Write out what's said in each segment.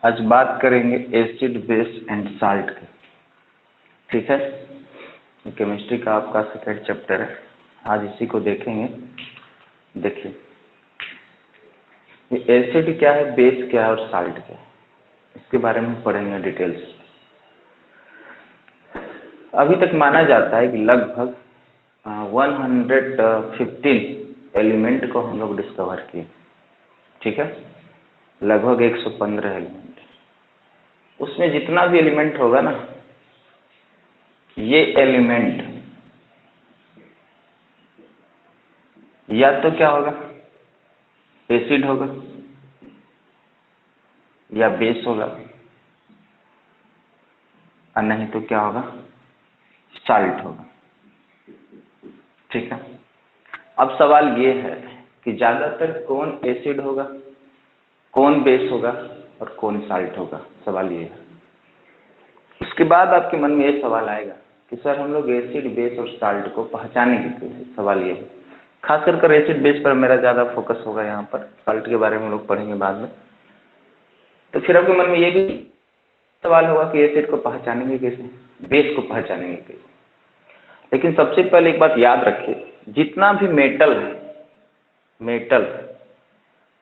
आज बात करेंगे एसिड बेस एंड साल्ट की। ठीक है, केमिस्ट्री का आपका सेकेंड चैप्टर है, आज इसी को देखेंगे। देखिए, ये एसिड क्या है, बेस क्या है और साल्ट क्या है, इसके बारे में पढ़ेंगे डिटेल्स। अभी तक माना जाता है कि लगभग 115 एलिमेंट को हम लोग डिस्कवर किए। ठीक है, लगभग 115 एलिमेंट। उसमें जितना भी एलिमेंट होगा ना, ये एलिमेंट या तो क्या होगा, एसिड होगा या बेस होगा, और नहीं तो क्या होगा, साल्ट होगा। ठीक है, अब सवाल ये है कि ज्यादातर कौन एसिड होगा, कौन बेस होगा और कौन साल्ट होगा। सवाल ये है। उसके बाद आपके मन में ये सवाल आएगा कि सर हम लोग एसिड बेस और साल्ट को पहचानेंगे कैसे। सवाल ये है, खास कर एसिड बेस पर मेरा ज़्यादा फोकस होगा, यहाँ पर साल्ट के बारे में हम लोग पढ़ेंगे बाद में। तो फिर आपके मन में ये भी सवाल होगा कि एसिड को पहचानेंगे कैसे, बेस को पहचानेंगे कैसे। लेकिन सबसे पहले एक बात याद रखिए, जितना भी मेटल है, मेटल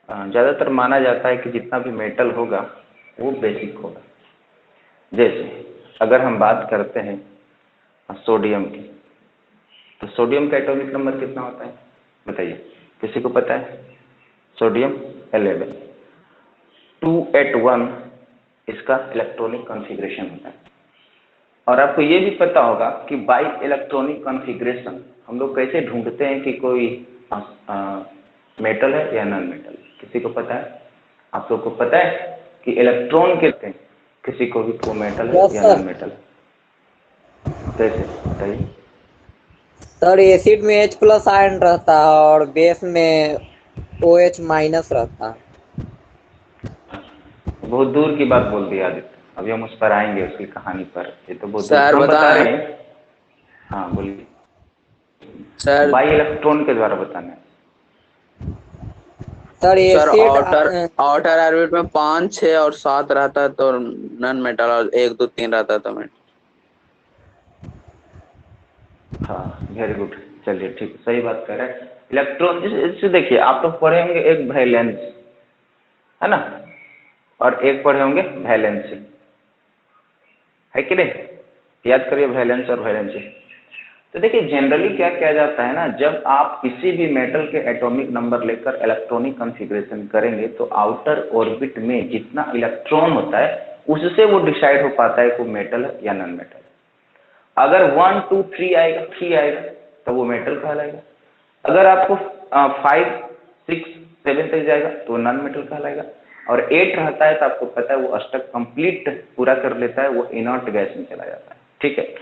ज़्यादातर माना जाता है कि जितना भी मेटल होगा वो बेसिक होगा। जैसे अगर हम बात करते हैं सोडियम की, तो सोडियम का एटॉमिक नंबर कितना होता है बताइए, किसी को पता है? सोडियम 11, 281 इसका इलेक्ट्रॉनिक कॉन्फ़िगरेशन होता है। और आपको ये भी पता होगा कि बाई इलेक्ट्रॉनिक कॉन्फ़िगरेशन हम लोग कैसे ढूंढते हैं कि कोई मेटल है या नॉन मेटल। किसी को पता है? आप लोग को पता है कि इलेक्ट्रॉन के किसी को भी वो मेटल है या नॉन मेटल है, कैसे बताइए? सर एसिड में H+ आयन रहता है और बेस में OH- रहता है। बहुत दूर की बात बोल दी आदित्य, अभी हम उस पर आएंगे, उसकी कहानी पर। ये तो बहुत दूर सर हम बता बताएं। रहे हैं। हाँ बोलिए। सर बाई इलेक्ट्रॉन के द्वारा बताना है। Sir sir acid outer orbit में 5, 6 और 7 रहता है तो नॉन मेटल, और 1, 2, 3 रहता है तो मेटल। हाँ वेरी गुड, चलिए ठीक, सही बात कर रहे हैं। इलेक्ट्रॉन इससे देखिए, आप तो पढ़े होंगे एक वैलेंस है ना, और एक पढ़े होंगे वैलेंसी, है कि नहीं? याद करिए वैलेंस और वैलेंसी। तो देखिए जनरली क्या किया जाता है ना, जब आप किसी भी मेटल के एटॉमिक नंबर लेकर इलेक्ट्रॉनिक कॉन्फ़िगरेशन करेंगे तो आउटर ऑर्बिट में जितना इलेक्ट्रॉन होता है उससे वो डिसाइड हो पाता है कि वो मेटल है या नॉन मेटल। अगर 1, 2, 3 आएगा, 3 आएगा तो वो मेटल कहलाएगा। अगर आपको 5, 6, 7 तक जाएगा तो नॉन मेटल कहलाएगा। और 8 रहता है तो आपको पता है वो अष्टक कंप्लीट पूरा कर लेता है, वो इनर्ट गैस में चला जाता है। ठीक है,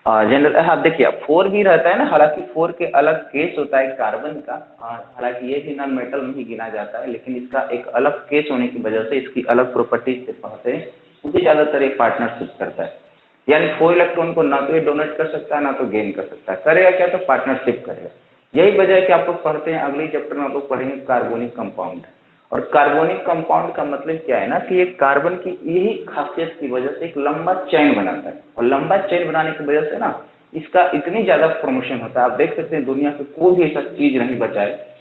जनरल हाँ देखिए 4 भी रहता है ना, हालांकि 4 के अलग केस होता है कार्बन का, हालांकि ये भी नॉन मेटल में ही गिना जाता है, लेकिन इसका एक अलग केस होने की वजह से इसकी अलग प्रॉपर्टीज से पहुंचते हैं, क्योंकि ज्यादातर एक पार्टनरशिप करता है। यानी 4 इलेक्ट्रॉन को ना तो ये डोनेट कर सकता है ना तो गेन कर सकता है, करेगा क्या तो पार्टनरशिप करेगा। यही वजह है कि आप लोग पढ़ते हैं, अगले चैप्टर में आप लोग पढ़ेंगे कार्बोनिक कंपाउंड। और कार्बोनिक कंपाउंड का मतलब क्या है ना कि एक कार्बन की यही खासियत की वजह से एक लंबा चेन बनाता है, और लंबा चेन बनाने की वजह से ना इसका इतनी ज्यादा प्रमोशन होता है। आप देख सकते हैं दुनिया में कोई भी ऐसा चीज नहीं बचा है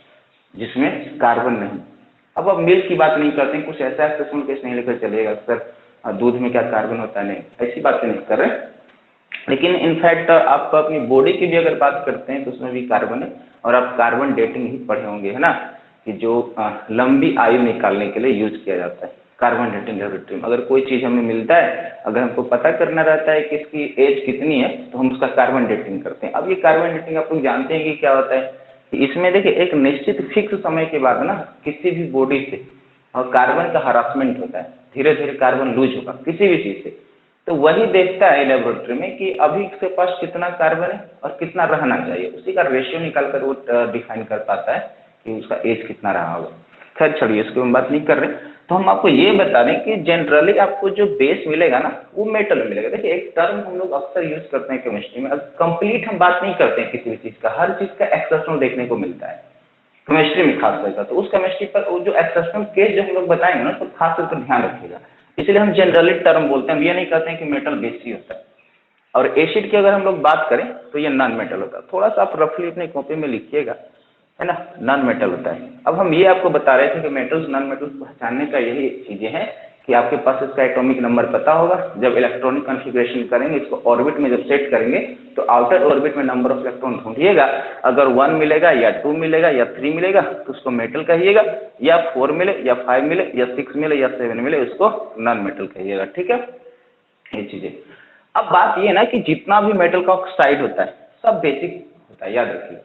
जिसमें कार्बन नहीं। अब मिल्क की बात नहीं करते हैं, कुछ ऐसा सुन के नहीं लेकर चलेगा सर दूध में क्या कार्बन होता है, नहीं ऐसी बातें नहीं कर रहे। लेकिन इनफैक्ट आप अपनी बॉडी की भी अगर बात करते हैं तो उसमें भी कार्बन है, और आप कार्बन डेटिंग ही पढ़े होंगे है ना, कि जो लंबी आयु निकालने के लिए यूज किया जाता है कार्बन डेटिंग लेबोरेटरी में। अगर कोई चीज हमें मिलता है, अगर हमको पता करना रहता है कि इसकी एज कितनी है तो हम उसका कार्बन डेटिंग करते हैं। अब ये कार्बन डेटिंग आप लोग जानते हैं कि क्या होता है कि इसमें देखिए एक निश्चित फिक्स समय के बाद ना किसी भी बॉडी से और कार्बन का हरासमेंट होता है, धीरे धीरे कार्बन लूज होगा किसी भी चीज से, तो वही देखता है लेबोरेटरी में कि अभी इसके पास कितना कार्बन है और कितना रहना चाहिए, उसी का रेशियो निकाल कर वो डिफाइन कर पाता है कि उसका एज कितना रहा होगा। खैर छोड़िए, इसकी हम बात नहीं कर रहे। तो हम आपको ये बता रहे हैं कि जनरली आपको जो बेस मिलेगा ना वो मेटल मिलेगा। देखिए एक टर्म हम लोग अक्सर यूज करते हैं केमिस्ट्री में, अब कंप्लीट हम बात नहीं करते हैं किसी भी चीज का, हर चीज का एक्सेप्शन देखने को मिलता है केमिस्ट्री में खास करके। तो उस केमिस्ट्री पर वो जो एक्सेप्शनल केस जो हम लोग बताएंगे ना तो खास करके ध्यान रखिएगा। इसलिए हम जनरली टर्म बोलते हैं, हम ये नहीं कहते हैं कि मेटल बेस ही होता है। और एसिड की अगर हम लोग बात करें तो ये नॉन मेटल होता है। थोड़ा सा आप रफली अपनी कॉपी में लिखिएगा, है ना, नॉन मेटल होता है। अब हम ये आपको बता रहे थे कि मेटल्स नॉन मेटल्स पहचानने का यही चीजें हैं कि आपके पास इसका एटॉमिक नंबर पता होगा। जब इलेक्ट्रॉनिक कॉन्फ़िगरेशन करेंगे, इसको ऑर्बिट में जब सेट करेंगे तो आउटर ऑर्बिट में नंबर ऑफ इलेक्ट्रॉन ढूंढिएगा। अगर 1 मिलेगा या 2 मिलेगा या 3 मिलेगा तो उसको मेटल कहिएगा, या 4 मिले या 5 मिले या 6 मिले या 7 मिले उसको नॉन मेटल कहिएगा। ठीक है, ये चीजें। अब बात ये है ना कि जितना भी मेटल का ऑक्साइड होता है सब बेसिक होता है, याद रखिए।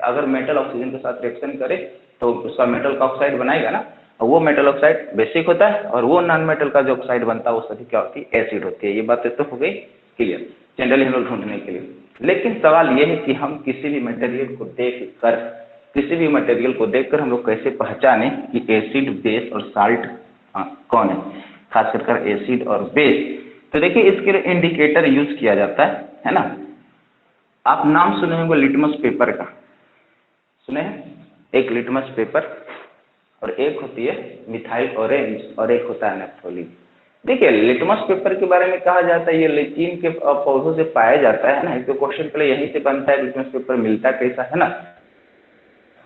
अगर मेटल ऑक्सीजन के साथ रिएक्शन करे तो उसका मेटल का ऑक्साइड बनाएगा ना, और वो मेटल ऑक्साइड बेसिक होता है, और वो नॉन मेटल का जो ऑक्साइड बनता है वो सभी क्या होती है, एसिड होती है। ये बातें तो हो गई क्लियर जनरली हम लोग ढूंढने के लिए। लेकिन सवाल ये है कि हम किसी भी मटेरियल को देखकर हम लोग कैसे पहचाने कि एसिड, बेस और साल्ट कौन है, खास कर एसिड और बेस। तो देखिए इसके लिए इंडिकेटर यूज किया जाता है ना। आप नाम सुने होंगे लिटमस पेपर का, सुने हैं? एक लिटमस पेपर और एक होती है मिथाइल ऑरेंज और एक होता है नेप्थोलीन। देखिए लिटमस पेपर के बारे में कहा जाता है ये लिचीन के पौधों से पाया जाता है ना। इसको क्वेश्चन पहले यहीं से बनता है, लिटमस पेपर मिलता कैसा है ना।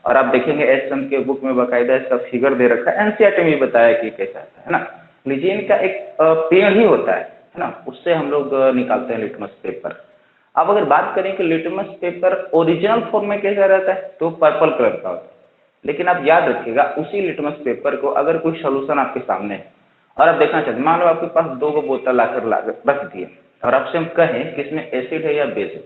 और आप देखेंगे एसएम के बुक में बाकायदा इसका फिगर दे रखा है, एनसीईआरटी में बताया कि कैसा है ना। लिचीन का एक पेड़ ही होता है ना, उससे हम लोग निकालते हैं लिटमस पेपर। अब अगर बात करें कि लिटमस पेपर ओरिजिनल फॉर्म में कैसा रहता है तो पर्पल कलर का होता है। लेकिन आप याद रखिएगा उसी लिटमस पेपर को अगर कोई सोल्यूशन आपके सामने है और आप देखना चाहते हैं, मान लो आपके पास 2 बोतल लाकर रख दिए और आपसे हम कहें कि इसमें एसिड है या बेस है,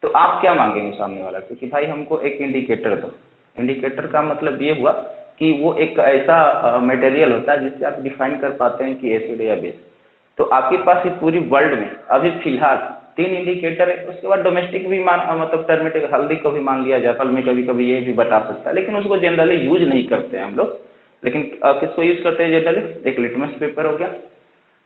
तो आप क्या मांगेंगे सामने वाला से कि भाई हमको एक इंडिकेटर दो। इंडिकेटर का मतलब ये हुआ कि वो एक ऐसा मटेरियल होता है जिससे आप डिफाइन कर पाते हैं कि एसिड है या बेस। तो आपके पास पूरी वर्ल्ड में अभी फिलहाल 3 इंडिकेटर है। उसके बाद डोमेस्टिक भी मतलब टर्मेटिक हल्दी को भी मान लिया जाता है, में कभी कभी ये भी बता सकता है, लेकिन उसको जनरली यूज नहीं करते हैं हम लोग। लेकिन किसको यूज करते हैं जनरली, एक लिटमस पेपर हो गया,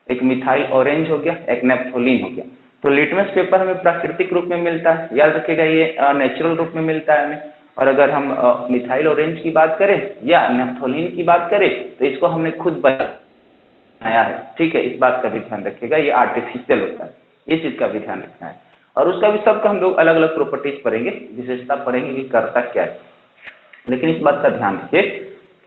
एक मिथाइल ऑरेंज हो गया, एक नेप्थोलीन हो गया। तो लिटमस पेपर हमें प्राकृतिक रूप में मिलता है, याद रखिएगा ये नेचुरल रूप में मिलता है हमें। और अगर हम मिथाइल ऑरेंज की बात करें या नेप्थोलीन की बात करें तो इसको हमने खुद बनाया है। ठीक है, इस बात का भी ध्यान रखिएगा, ये आर्टिफिशियल होता है, इस चीज का भी ध्यान रखना है। और उसका भी सबका हम लोग अलग अलग प्रॉपर्टीज पढ़ेंगे, विशेषता पढ़ेंगे कि करता क्या है। लेकिन इस बात का ध्यान रखिए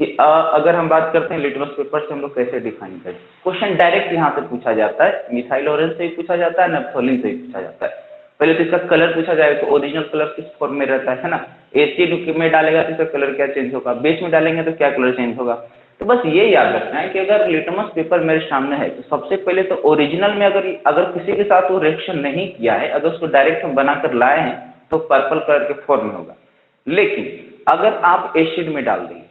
कि अगर हम बात करते हैं लिटमस पेपर से हम लोग कैसे डिफाइन करें। क्वेश्चन डायरेक्ट यहाँ से पूछा जाता है, मिथाइल ऑरेंज से ही पूछा जाता है, नेप्थोलीन से ही पूछा जाता है। पहले तो इसका कलर पूछा जाएगा, तो ओरिजिनल कलर किस फॉर्म में रहता है ना। एसिड में डालेगा तो इसका कलर क्या चेंज होगा, बेस में डालेंगे तो क्या कलर चेंज होगा। तो बस ये याद रखना है कि अगर लिटमस पेपर मेरे सामने है तो सबसे पहले तो ओरिजिनल में अगर किसी के साथ वो रिएक्शन नहीं किया है, अगर उसको डायरेक्ट हम बनाकर लाए हैं तो पर्पल कलर के फॉर्म में होगा। लेकिन अगर आप एसिड में डाल देंगे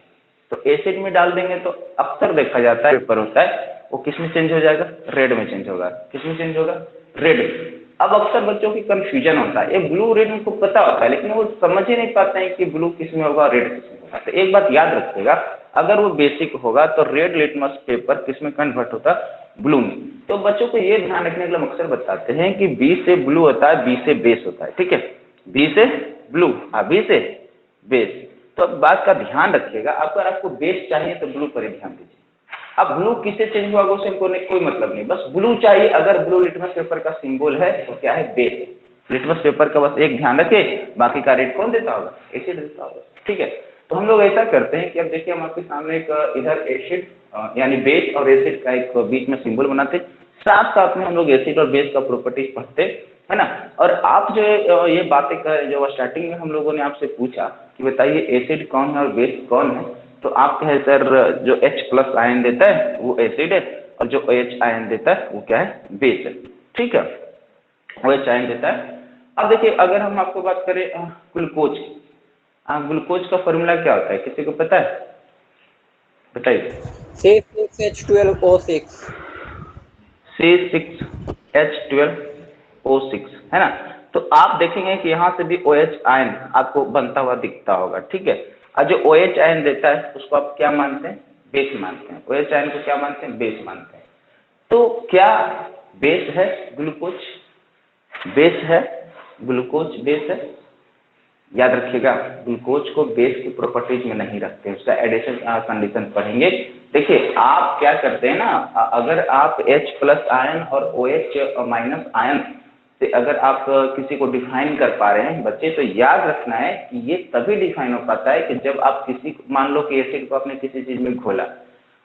तो एसिड में डाल देंगे तो अक्सर देखा जाता है पेपर होता है वो किस में चेंज हो जाएगा, रेड में चेंज होगा। किस में चेंज होगा, रेड में। अब अक्सर बच्चों की कंफ्यूजन होता है, ये ब्लू रेड उनको पता होता है लेकिन वो समझ ही नहीं पाते हैं कि ब्लू किस में होगा, रेड किस में होगा। तो एक बात याद रखिएगा, अगर वो बेसिक होगा तो रेड लिटमस पेपर किस में कन्वर्ट होता है, ब्लू में। तो बच्चों को ये ध्यान रखने के लिए हम अक्सर बताते हैं कि बी से ब्लू होता है, बी से बेस होता है। ठीक है, बी से ब्लू, बी से बेस। तो अब बात का ध्यान रखिएगा, अगर आपको बेस चाहिए तो ब्लू पर ही ध्यान दीजिए। अब ब्लू किससे चेंज हुआ उससे कोई मतलब नहीं, बस ब्लू चाहिए। अगर ब्लू लिटमस पेपर का सिंबल है तो क्या है, बेस। लिटमस पेपर का बस एक ध्यान रखें, बाकी का रेट कौन देता होगा, एसिड देता होगा। ठीक है, तो हम लोग ऐसा करते हैं कि अब देखिए हम आपके सामने एक इधर एसिड यानी बेस और एसिड का एक बीच में सिंबल बनाते, साथ साथ में हम लोग एसिड और बेस का प्रॉपर्टीज पढ़ते, है ना। और आप जो ये बातें कर, जो स्टार्टिंग में हम लोगों ने आपसे पूछा कि बताइए एसिड कौन है और बेस कौन है, तो आप कहे सर जो H+ आयन देता है वो एसिड है और जो OH आयन देता है वो क्या है, बेस है। ठीक है, OH आयन देता है। अब देखिए अगर हम आपको बात करें ग्लूकोज की, ग्लूकोज का फॉर्मूला क्या होता है, किसी को पता है, बताइए। C6H12O6 C6H12O6 है ना। तो आप देखेंगे कि यहाँ से भी OH आयन आपको बनता हुआ दिखता होगा। ठीक है, और जो OH आयन देता है उसको आप क्या मानते हैं, बेस मानते हैं। OH आयन को क्या मानते हैं, बेस मानते हैं। तो क्या बेस है ग्लूकोज, बेस है ग्लूकोज, बेस है। याद रखिएगा ग्लूकोज को बेस की प्रॉपर्टीज में नहीं रखते, उसका एडिशन कंडीशन पढ़ेंगे देखिए आप क्या करते हैं ना, अगर आप H प्लस आयन और OH माइनस आयन से अगर आप किसी को डिफाइन कर पा रहे हैं बच्चे, तो याद रखना है कि ये तभी डिफाइन हो पाता है कि जब आप किसी, मान लो कि एसिड को आपने किसी चीज में घोला,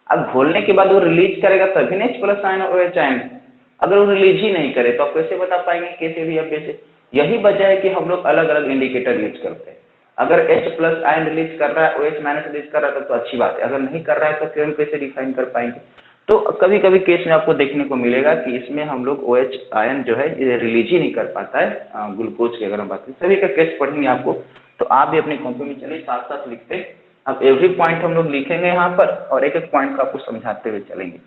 अब घोलने के बाद वो रिलीज करेगा तभी ना H प्लस आयन और OH आयन। अगर वो रिलीज ही नहीं करे तो आप कैसे बता पाएंगे कैसे भी या कैसे। यही वजह है कि हम लोग अलग अलग इंडिकेटर यूज करते हैं। अगर H प्लस आयन रिलीज कर रहा है, OH माइनस रिलीज कर रहा है तो अच्छी बात है, अगर नहीं कर रहा है तो फिर हम कैसे डिफाइन कर पाएंगे। तो कभी कभी केस में आपको देखने को मिलेगा कि इसमें हम लोग OH आयन जो है ये रिलीज ही नहीं कर पाता है ग्लूकोज की, अगर हम बात करें सभी का केस पढ़ेंगे आपको। तो आप भी अपनी कॉपी में चलिए साथ साथ लिखते, अब एवरी पॉइंट हम लोग लिखेंगे यहाँ पर और एक एक पॉइंट को आपको समझाते हुए चलेंगे।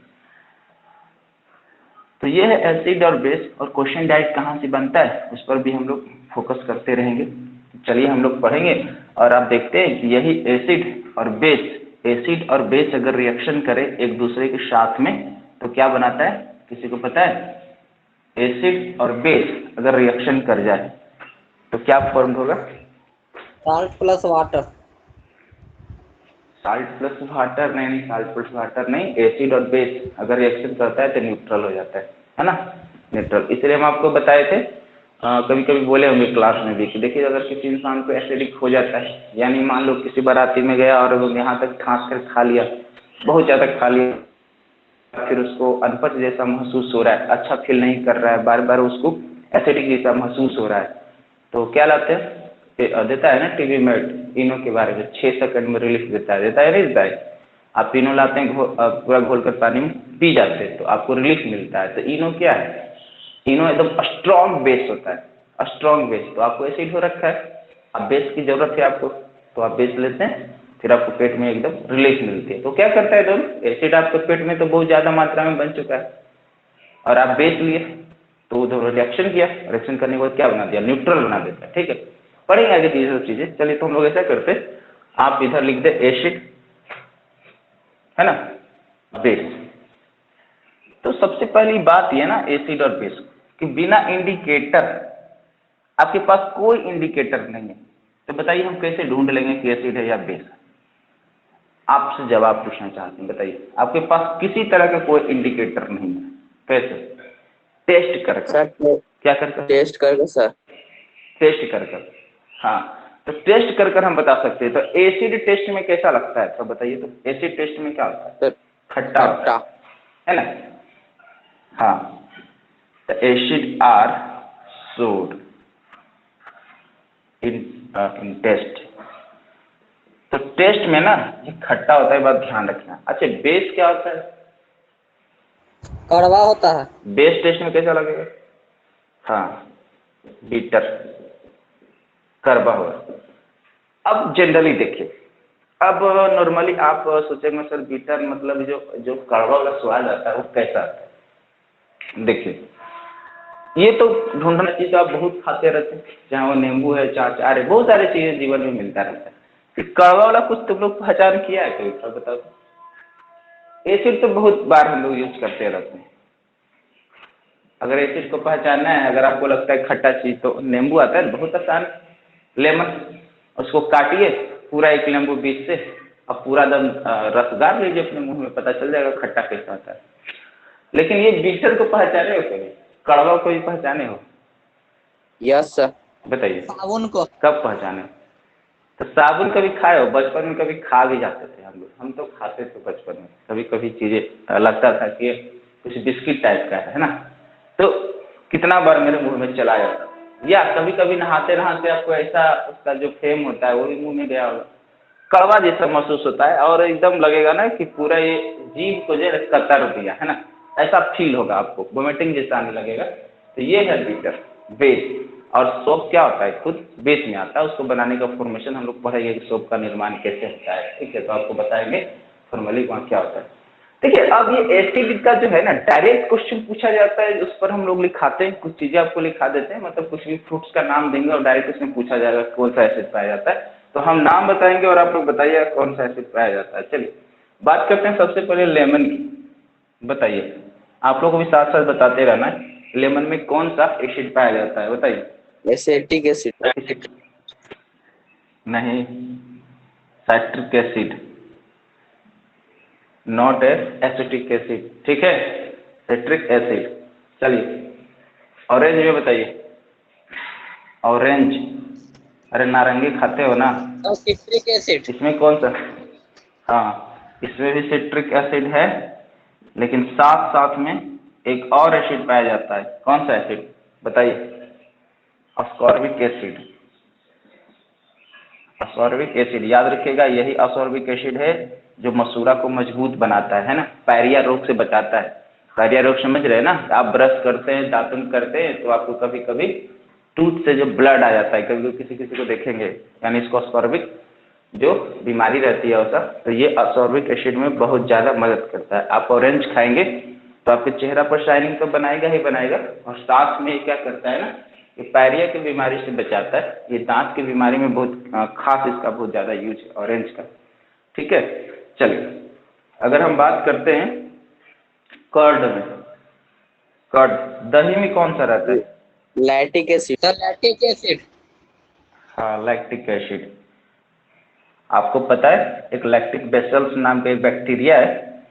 तो ये है एसिड और बेस, और क्वेश्चन डायरेक्ट कहाँ से बनता है उस पर भी हम लोग फोकस करते रहेंगे। चलिए हम लोग पढ़ेंगे और आप देखते हैं कि यही एसिड और बेस, एसिड और बेस अगर रिएक्शन करे एक दूसरे के साथ में तो क्या बनाता है, किसी को पता है? एसिड और बेस अगर रिएक्शन कर जाए तो क्या फॉर्म होगा? Salt plus water. Salt plus water नहीं, साल्ट प्लस वाटर नहीं, एसिड और बेस अगर रिएक्शन करता है तो न्यूट्रल हो जाता है ना, न्यूट्रल। इसलिए हम आपको बताए थे, कभी कभी बोले होंगे क्लास में भी कि देखिए अगर किसी इंसान को एसिडिक हो जाता है, यानी मान लो किसी बाराती में गया और वो यहाँ तक खांस कर खा लिया, बहुत ज़्यादा खा लिया, फिर उसको अनपच जैसा महसूस हो रहा है, अच्छा फील नहीं कर रहा है, बार बार उसको एसिडिक जैसा महसूस हो रहा है, तो क्या लाते हैं, देता है ना टीवी में इनो के बारे में, 6 सेकंड में रिलीफ देता है, देता है नहीं देता है। आप इनो लाते हैं, पूरा घोल कर पानी में पी जाते हैं तो आपको रिलीफ मिलता है। तो इनो क्या है? इनो एकदम स्ट्रॉन्ग बेस होता है, स्ट्रॉन्ग बेस। तो आपको एसिड हो रखा है, अब बेस की जरूरत है आपको, तो आप बेस लेते हैं, फिर आपको पेट में एकदम रिलीफ मिलती है। तो क्या करता है दोनों, एसिड आपके पेट में तो बहुत ज़्यादा मात्रा में बन चुका है और आप बेस लिए तो उधर रिएक्शन किया, रिएक्शन करने के बाद क्या बना दिया, न्यूट्रल बना देता है। ठीक है, पढ़ेंगे आगे ये सब चीज़ें। चलिए तो हम लोग ऐसा करते, आप इधर लिख दे एसिड, है ना, बेस। तो सबसे पहली बात ये ना एसिड और बेस कि बिना इंडिकेटर, आपके पास कोई इंडिकेटर नहीं है, तो बताइए हम कैसे ढूंढ लेंगे कि एसिड है या बेस है? आपसे जवाब पूछना चाहते हैं, बताइए। आपके पास किसी तरह का कोई इंडिकेटर नहीं है, कैसे? टेस्ट कर कर। सर क्या कर कर? टेस्ट करके सर। टेस्ट कर कर, हाँ। तो टेस्ट कर कर हम बता सकते हैं। तो एसिड टेस्ट में कैसा लगता है तो बताइए, तो एसिड टेस्ट में क्या होता है? सर खट्टा होता खट्टा। है ना, हाँ। तो एसिड आर सोड इन टेस्ट। तो टेस्ट में ना ये खट्टा होता है, बात ध्यान रखना। अच्छा बेस क्या होता है? कड़वा होता है। बेस टेस्ट में कैसा लगेगा? हाँ, बीटर, करवा होगा। अब जनरली देखिए, अब नॉर्मली आप सोचेंगे सर बीटर मतलब जो जो कड़वा वाला स्वाद आता है वो कैसा आता है? देखिए ये तो ढूंढना चाहिए, तो आप बहुत खाते रहते हैं, चाहे वो नींबू है, चाहे अचार है, बहुत सारी चीजें जीवन में मिलता रहता है। कि कड़वा वाला कुछ तुम लोग पहचान किया है कभी, तो बताओ। एसिड तो बहुत बार हम लोग यूज करते रहते हैं। अगर एसिड को पहचानना है, अगर आपको लगता है खट्टा चीज, तो नींबू आता है, बहुत आसान, लेमन, उसको काटिए पूरा एक नींबू बीच से, अब पूरा दम रस गार लीजिए अपने मुंह में, पता चल जाएगा खट्टा कैसा आता है। लेकिन ये बीटर को पहचाने हो कभी, कड़वा को भी पहचाने हो? Yes sir. बताइए साबुन को। कब पहचाने? तो साबुन कभी खाए हो? बचपन में कभी खा भी जाते थे हम लोग, हम तो खाते थे बचपन में, कभी कभी चीजें लगता था कि कुछ बिस्किट टाइप का है ना, तो कितना बार मेरे मुंह में चला जाता। या कभी कभी नहाते नहाते आपको ऐसा उसका जो फेम होता है वो भी मुंह में गया होगा, कड़वा जैसा महसूस होता है और एकदम लगेगा ना कि पूरा ये जीभ को जो कतर दिया है ना, ऐसा फील होगा आपको, वोमिटिंग जैसा आने लगेगा। तो ये है बीटर, बेस। और सोप क्या होता है, खुद बेस में आता है, उसको बनाने का फॉर्मेशन हम लोग पढ़ेंगे कि सोप का निर्माण कैसे होता है। ठीक है, तो आपको बताएंगे फॉर्मली वहाँ क्या होता है। देखिए अब ये एसिड का जो है ना डायरेक्ट क्वेश्चन पूछा जाता है, उस पर हम लोग लिखाते हैं, कुछ चीजें आपको लिखा देते हैं, मतलब कुछ भी फ्रूट्स का नाम देंगे और डायरेक्ट उसमें पूछा जाएगा कौन सा एसिड पाया जाता है। तो हम नाम बताएंगे और आप लोग बताइए कौन सा एसिड पाया जाता है। चलिए बात करते हैं सबसे पहले लेमन की। बताइए, आप लोग को भी साथ साथ बताते रहना है, लेमन में कौन सा एसिड पाया जाता है बताइए। Acetic acid. नहीं, citric acid not a acetic acid, ठीक है, सिट्रिक एसिड। चलिए ऑरेंज में बताइए, ऑरेंज, अरे नारंगी खाते हो ना, सर सिट्रिक एसिड। इसमें कौन सा, हाँ इसमें भी सिट्रिक एसिड है, लेकिन साथ साथ में एक और एसिड पाया जाता है, कौन सा एसिड बताइए, अस्कॉर्बिक एसिड। अस्कॉर्बिक एसिड याद रखिएगा, यही अस्कॉर्बिक एसिड है जो मसूड़ा को मजबूत बनाता है ना, पायरिया रोग से बचाता है। पायरिया रोग समझ रहे हैं ना, आप ब्रश करते हैं, दातुन करते हैं तो आपको कभी कभी टूथ से जो ब्लड आ जाता है, कभी कभी किसी किसी को देखेंगे, यानी इसको अस्कॉर्बिक जो बीमारी रहती है उसका, तो ये अस्कॉर्बिक एसिड में बहुत ज़्यादा मदद करता है। आप ऑरेंज खाएंगे तो आपके चेहरा पर शाइनिंग तो बनाएगा ही बनाएगा, और साथ में क्या करता है ना, ये पायरिया की बीमारी से बचाता है। ये दांत की बीमारी में बहुत खास इसका बहुत ज़्यादा यूज है ऑरेंज का, ठीक है। चलिए अगर हम बात करते हैं कर्ड में, कर्ड, दही में कौन सा रहता है, lactic acid. Sir lactic acid. हाँ लैक्टिक एसिड। आपको पता है एक लैक्टिक बेसिलस नाम का एक बैक्टीरिया है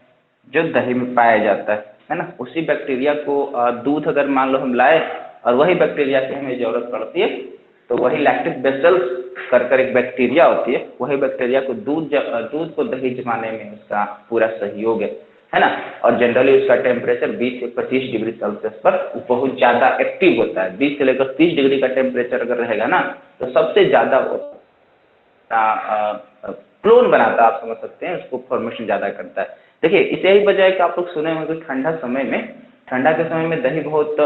जो दही में पाया जाता है ना, उसी बैक्टीरिया को दूध अगर मान लो हम लाए और वही बैक्टीरिया की हमें जरूरत पड़ती है, तो वही लैक्टिक बेसिलस कर एक बैक्टीरिया होती है, वही बैक्टीरिया को दूध को दही जमाने में उसका पूरा सहयोग है ना। और जनरली उसका टेम्परेचर 20 से 25 डिग्री सेल्सियस पर बहुत ज़्यादा एक्टिव होता है। 20 से लेकर 30 डिग्री का टेम्परेचर अगर रहेगा ना तो सबसे ज़्यादा क्लोन बनाता है, आप समझ सकते हैं, उसको फॉर्मेशन ज़्यादा करता है। देखिए इसे ही वजह है कि आप लोग सुने होंगे ठंडा समय में, ठंडा के समय में दही बहुत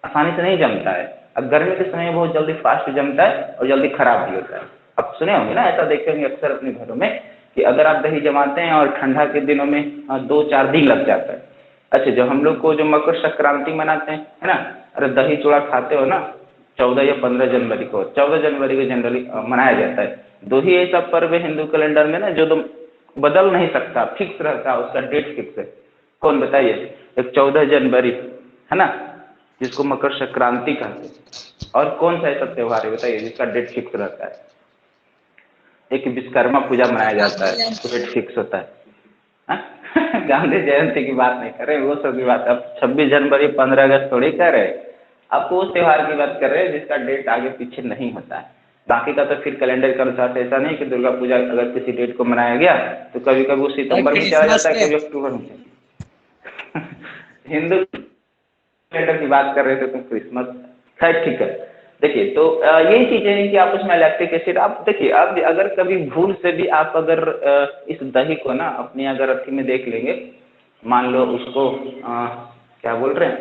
आसानी से नहीं जमता है, अब गर्मी के समय में बहुत जल्दी फास्ट जमता है और जल्दी खराब भी होता है। आप सुने होंगे ना, ऐसा देखे होंगे अक्सर अपने घरों में कि अगर आप दही जमाते हैं और ठंडा के दिनों में 2-4 दिन लग जाता है। अच्छा जो हम लोग को जो मकर संक्रांति मनाते हैं है ना, अरे दही चूड़ा खाते हो ना, 14 या 15 जनवरी को, 14 जनवरी को जनरली मनाया जाता है। दो ही ऐसा पर्व है हिंदू कैलेंडर में ना जो तो बदल नहीं सकता, फिक्स रहता है, उसका डेट फिक्स है। कौन बताइए, एक 14 जनवरी है ना जिसको मकर संक्रांति कहते हैं, और कौन सा ऐसा त्यौहार है बताइए जिसका डेट फिक्स रहता है। एक विश्वकर्मा पूजा मनाया जाता है, डेट फिक्स होता है। गांधी जयंती की बात नहीं कर रहे, वो सब की बात, अब 26 जनवरी 15 अगस्त थोड़ी कर रहे, आपको उस त्यौहार की बात कर रहे हैं जिसका डेट आगे पीछे नहीं होता है। बाकी का तो फिर कैलेंडर के अनुसार ऐसा नहीं कि दुर्गा पूजा अगर किसी डेट को मनाया गया तो कभी कभी वो सितंबर में चला जाता है, कभी अक्टूबर में। हिंदू कैलेंडर की बात कर रहे थे तुम, क्रिसमस, खैर ठीक है। देखिए तो यही चीजें हैं कि आप उसमें लैक्टिक एसिड, आप देखिए अब अगर कभी भूल से भी आप अगर इस दही को ना अपनी अगर अथी में देख लेंगे, मान लो उसको क्या बोल रहे हैं,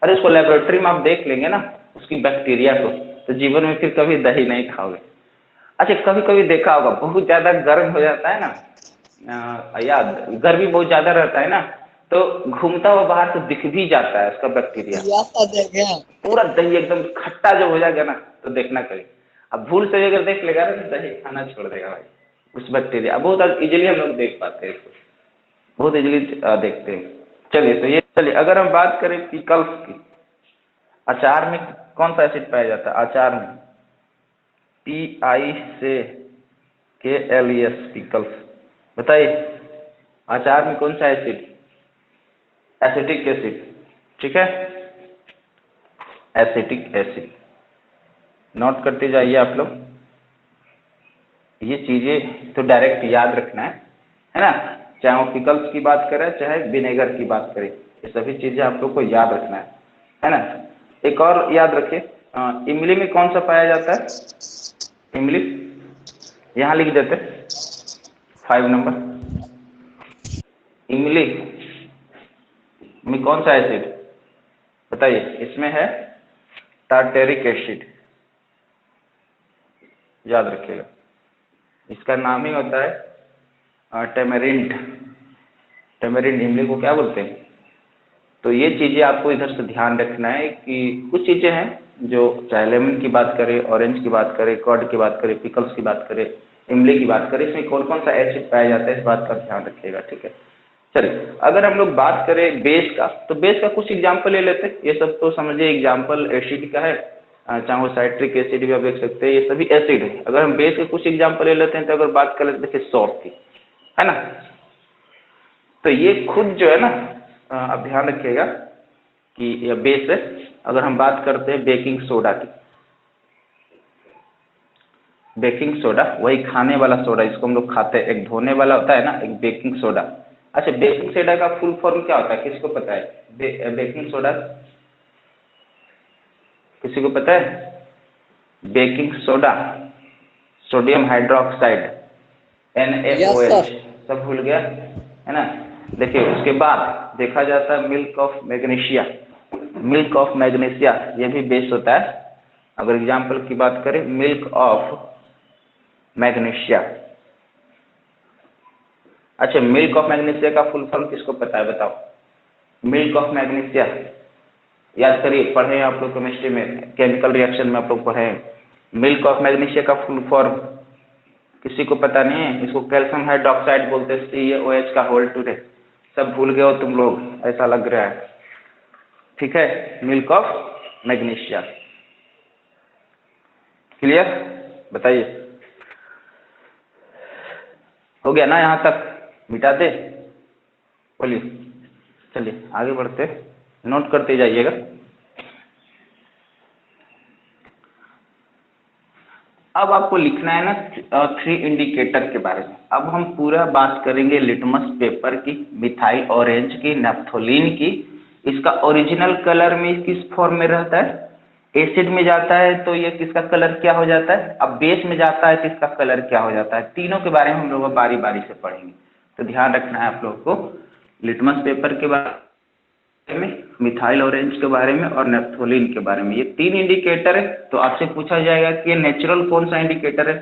अरे उसको लेबोरेटरी में आप देख लेंगे ना उसकी बैक्टीरिया को, तो जीवन में फिर कभी दही नहीं खाओगे। अच्छा कभी कभी देखा होगा बहुत ज़्यादा गर्म हो जाता है ना, या गर्मी बहुत ज़्यादा रहता है ना, तो घूमता हुआ बाहर से दिख भी जाता है उसका बैक्टीरिया, पूरा दही एकदम खट्टा जब हो जाएगा ना तो देखना कभी, अब भूल से अगर देख लेगा ना तो दही खाना छोड़ देगा भाई, उस बैक्टीरिया बहुत इजीली हम लोग देख पाते हैं इसको, बहुत इजीली देखते हैं। चलिए तो ये, चलिए अगर हम बात करें पिकल्स की, अचार में कौन सा एसिड पाया जाता है, अचार में PICKLES पिकल्स, बताइए अचार में कौन सा एसिड, एसिटिक एसिड, ठीक है, एसिटिक एसिड, नोट करते जाइए आप लोग, ये चीज़ें तो डायरेक्ट याद रखना है ना, चाहे वो पिकल्स की बात करें चाहे विनेगर की बात करें, ये सभी चीज़ें आप लोग को याद रखना है ना। एक और याद रखिए, इमली में कौन सा पाया जाता है, इमली यहाँ लिख देते 5 नंबर, इमली में कौन सा एसिड बताइए, इसमें है टार्टेरिक एसिड, याद रखिएगा, इसका नाम ही होता है टेमेरिंट, टेमेरिंट इमली को क्या बोलते हैं। तो ये चीज़ें आपको इधर से ध्यान रखना है कि कुछ चीज़ें हैं जो चाहे लेमन की बात करें, ऑरेंज की बात करें, कर्ड की बात करें, पिकल्स की बात करें, इमली की बात करें, इसमें कौन कौन सा एसिड पाया जाता है इस बात का ध्यान रखिएगा, ठीक है। चलिए अगर हम लोग बात करें बेस का, तो बेस का कुछ एग्जाम्पल ले लेते हैं, ये सब तो समझिए एग्जाम्पल एसिड का है, चाहे वो साइट्रिक एसिड भी आप देख सकते हैं, ये सभी एसिड है। अगर हम बेस के कुछ एग्जाम्पल ले लेते हैं तो अगर बात कर लेते हैं सॉल्ट की, है ना, तो ये खुद जो है ना, आप ध्यान रखिएगा कि ये बेस है। अगर हम बात करते हैं बेकिंग सोडा की, बेकिंग सोडा वही खाने वाला सोडा, इसको हम लोग खाते हैं, एक धोने वाला होता है ना, एक बेकिंग सोडा। अच्छा, बेकिंग सोडा का फुल फॉर्म क्या होता है, किसको पता है? बेकिंग सोडा किसी को पता है? Baking soda, sodium hydroxide, yes NaOH, sir. सब भूल गया है ना। देखिए उसके बाद देखा जाता है milk of magnesia, milk of magnesia ये भी बेस होता है। अगर एग्जाम्पल की बात करें, मिल्क ऑफ मैग्नीशिया। अच्छा, मिल्क ऑफ मैग्नीशिया का फुल फॉर्म किसको पता है बताओ? मिल्क ऑफ मैग्नीशिया याद करिए, पढ़े आप लोग केमिस्ट्री में, केमिकल रिएक्शन में आप लोग पढ़े। मिल्क ऑफ मैग्नीशिया का फुल फॉर्म किसी को पता नहीं है? इसको कैल्शियम हाइड्रोक्साइड बोलते हैं, CaOH का होल टू रे। सब भूल गए हो तुम लोग, ऐसा लग रहा है। ठीक है, मिल्क ऑफ मैग्नीशिया। क्लियर? बताइए, हो गया ना यहाँ तक? मिटा दे? बोलिए। चलिए आगे बढ़ते, नोट करते जाइएगा। अब आपको लिखना है ना 3 इंडिकेटर के बारे में। अब हम पूरा बात करेंगे लिटमस पेपर की, मिथाइल ऑरेंज की, नैप्थोलीन की। इसका ओरिजिनल कलर में किस फॉर्म में रहता है? एसिड में जाता है तो ये किसका कलर क्या हो जाता है? अब बेस में जाता है तो इसका कलर क्या हो जाता है? तीनों के बारे में हम लोग बारी बारी से पढ़ेंगे, तो ध्यान रखना है आप लोग को। लिटमस पेपर के बारे में, मिथाइल ऑरेंज के बारे में और नेप्थोलीन के बारे में, ये 3 इंडिकेटर है। तो आपसे पूछा जाएगा कि ये नेचुरल कौन सा इंडिकेटर है,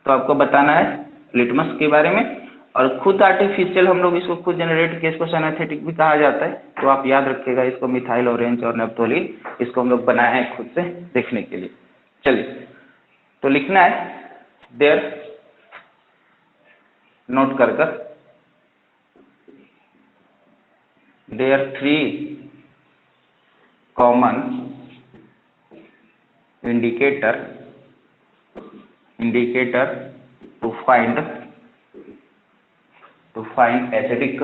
तो आपको बताना है लिटमस के बारे में। और खुद आर्टिफिशियल हम लोग इसको खुद जनरेट किए, इसको सिंथेटिक भी कहा जाता है। तो आप याद रखिएगा इसको, मिथाइल ऑरेंज और नेप्थोलीन, इसको हम लोग बनाए हैं खुद से देखने के लिए। चलिए, तो लिखना है देयर, नोट कर कर, there 3 common indicator to find acidic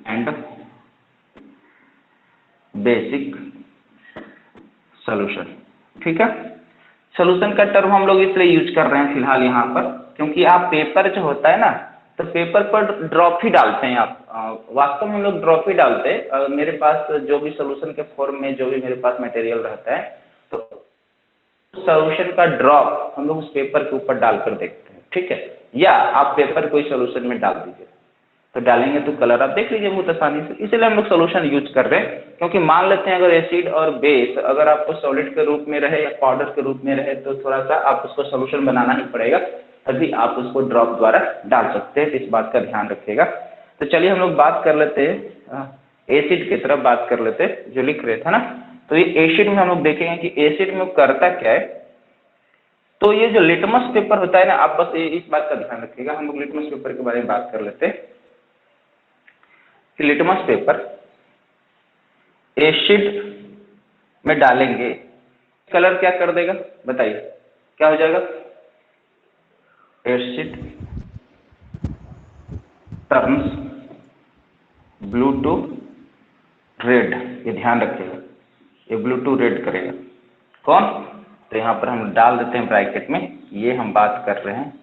and basic solution। ठीक है, सोल्यूशन का टर्म हम लोग इसलिए यूज कर रहे हैं फिलहाल यहाँ पर, क्योंकि आप पेपर जो होता है ना, तो पेपर पर ड्रॉप ही डालते हैं आप। वास्तव में हम लोग ड्रॉप ही डालते हैं। मेरे पास जो भी सोल्यूशन के फॉर्म में जो भी मेरे पास मटेरियल रहता है, तो सोल्यूशन का ड्रॉप हम लोग उस पेपर के ऊपर डालकर देखते हैं। ठीक है, या आप पेपर कोई सोल्यूशन में डाल दीजिए, तो डालेंगे तो कलर आप देख लीजिए बहुत आसानी से। इसलिए हम लोग सोल्यूशन यूज कर रहे हैं, क्योंकि मान लेते हैं अगर एसिड और बेस अगर आपको सॉलिड के रूप में रहे या पाउडर के रूप में रहे, तो थोड़ा सा आप उसको सोल्यूशन बनाना ही पड़ेगा, तभी आप उसको ड्रॉप द्वारा डाल सकते हैं। इस बात का ध्यान रखिएगा। तो चलिए हम लोग बात कर लेते हैं, एसिड की तरफ बात कर लेते हैं जो लिख रहे थे ना। तो ये एसिड में हम लोग देखेंगे कि एसिड में करता क्या है। तो ये जो लिटमस पेपर होता है ना, आप बस इस बात का ध्यान रखिएगा। हम लोग लिटमस पेपर के बारे में बात कर लेते हैं कि लिटमस पेपर एसिड में डालेंगे, कलर क्या कर देगा बताइए, क्या हो जाएगा? Acid turns blue to red. ये ध्यान रखिएगा, ये ब्लू टू रेड करेगा। कौन? तो यहाँ पर हम डाल देते हैं ब्रैकेट में, ये हम बात कर रहे हैं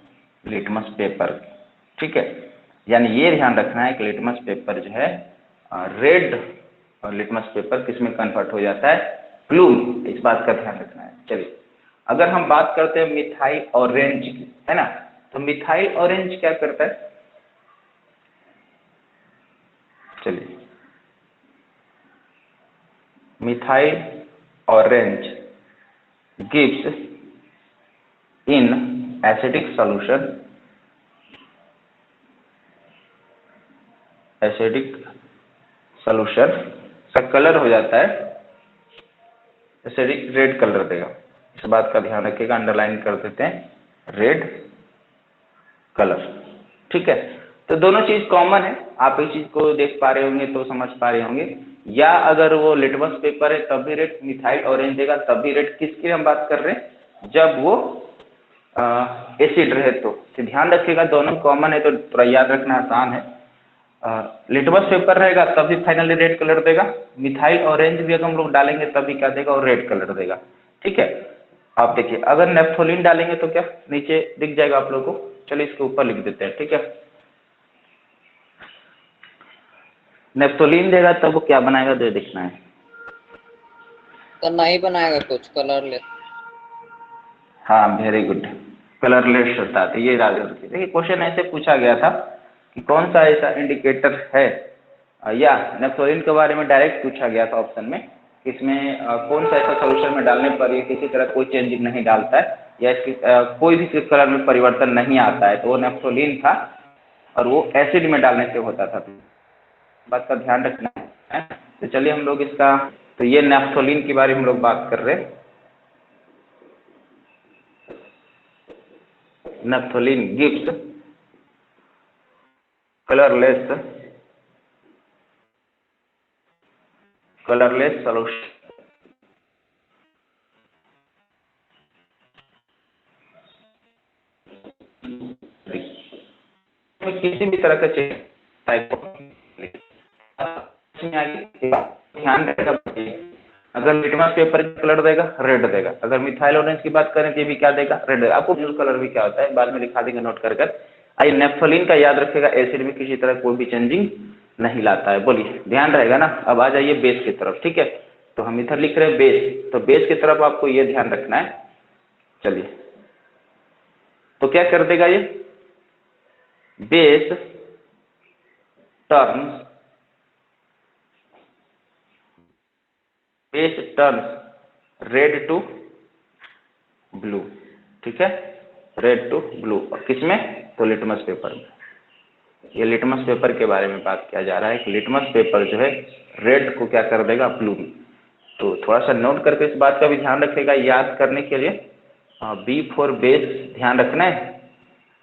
लिटमस पेपर की। ठीक है, यानी ये ध्यान रखना है कि लिटमस पेपर जो है रेड, और लिटमस पेपर किस में कन्वर्ट हो जाता है? ब्लू। इस बात का ध्यान रखना है। चलिए, अगर हम बात करते हैं मिथाइल ऑरेंज की, है ना, तो मिथाइल ऑरेंज क्या करता है? चलिए, methyl orange gives in acidic solution का कलर हो जाता है एसिडिक रेड कलर देगा। इस बात का ध्यान रखिएगा, अंडरलाइन कर देते हैं, रेड कलर। ठीक है, तो दोनों चीज कॉमन है, आप इस चीज को देख पा रहे होंगे तो समझ पा रहे होंगे। या अगर वो लिटमस पेपर है तब भी रेड, मिथाइल ऑरेंज देगा तब भी रेड। किसकी हम बात कर रहे हैं? जब वो एसिड रहे तो ध्यान रखिएगा, दोनों कॉमन है तो थोड़ा याद रखना आसान है। लिटमस पेपर रहेगा तब भी फाइनली रेड कलर देगा। मिथाइल ऑरेंज भी अगर हम लोग डालेंगे तब भी क्या देगा, और रेड कलर देगा। ठीक है, आप देखिए अगर नेफ्थोलीन डालेंगे तो क्या नीचे दिख जाएगा आप लोगों को। चलिए इसके ऊपर लिख देते हैं। ठीक है, नेफ्थोलीन देगा तब वो क्या बनाएगा तो ये देखना है। तो नहीं बनाएगा कुछ कलरलेस। हाँ वेरी गुड, कलरलेस होता है। तो ये देखिए क्वेश्चन ऐसे पूछा गया था कि कौन सा ऐसा इंडिकेटर है, या नेफ्थोलीन के बारे में डायरेक्ट पूछा गया था ऑप्शन में, इसमें कौन सा ऐसा सोल्यूशन में डालने पर ये किसी तरह कोई चेंजिंग नहीं डालता है या इसकी कोई भी कलर में परिवर्तन नहीं आता है, तो वो नेफ्थोलीन था और वो एसिड में डालने से होता था। तो बात का ध्यान रखना है। तो चलिए हम लोग इसका, तो ये नेफ्थोलीन के बारे में हम लोग बात कर रहे हैं। नेफ्थोलीन गिव्स कलरलेस सॉल्यूशन में किसी भी तरह का ध्यान रखेगा। अगर लिटमस पेपर कलर देगा रेड देगा, अगर मिथाइल ऑरेंज की बात करें तो ये भी क्या देगा, रेड देगा। आपको ब्लू कलर भी क्या होता है बाद में लिखा देंगे नोट कर कर। आइए नेफ्थोलीन का याद रखेगा, एसिड में किसी तरह कोई भी चेंजिंग नहीं लाता है। बोलिए ध्यान रहेगा ना। अब आ जाइए बेस की तरफ। ठीक है, तो हम इधर लिख रहे हैं बेस, तो बेस की तरफ आपको ये ध्यान रखना है। चलिए, तो क्या कर देगा ये base turns red to blue. ठीक है, रेड टू ब्लू। और किसमें, तो लिटमस पेपर में। ये लिटमस पेपर के बारे में बात किया जा रहा है कि लिटमस पेपर जो है रेड को क्या कर देगा, ब्लू में। तो थोड़ा सा नोट करके इस बात का भी ध्यान रखेगा याद करने के लिए। बी फॉर बेस ध्यान रखना है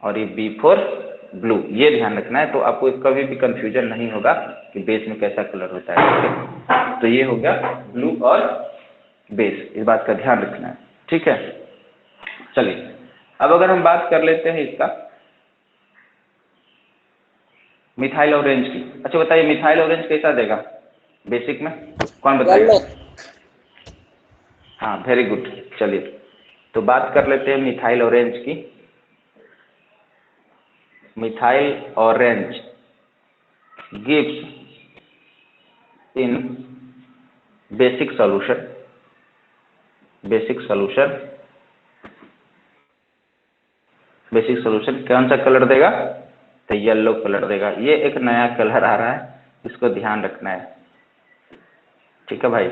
और ये बी फॉर ब्लू ये ध्यान रखना है। तो आपको कभी भी कंफ्यूजन नहीं होगा कि बेस में कैसा कलर होता है। तो ये हो गया ब्लू और बेस, इस बात का ध्यान रखना है। ठीक है, चलिए अब अगर हम बात कर लेते हैं इसका मिथाइल ऑरेंज की। अच्छा बताइए मिथाइल ऑरेंज कैसा देगा बेसिक में, कौन बताएगा? हाँ वेरी गुड। चलिए तो बात कर लेते हैं मिथाइल ऑरेंज की। मिथाइल ऑरेंज गिव्स इन बेसिक सॉल्यूशन कौन सा कलर देगा, तो येलो कलर देगा। ये एक नया कलर आ रहा है, इसको ध्यान रखना है। ठीक है भाई,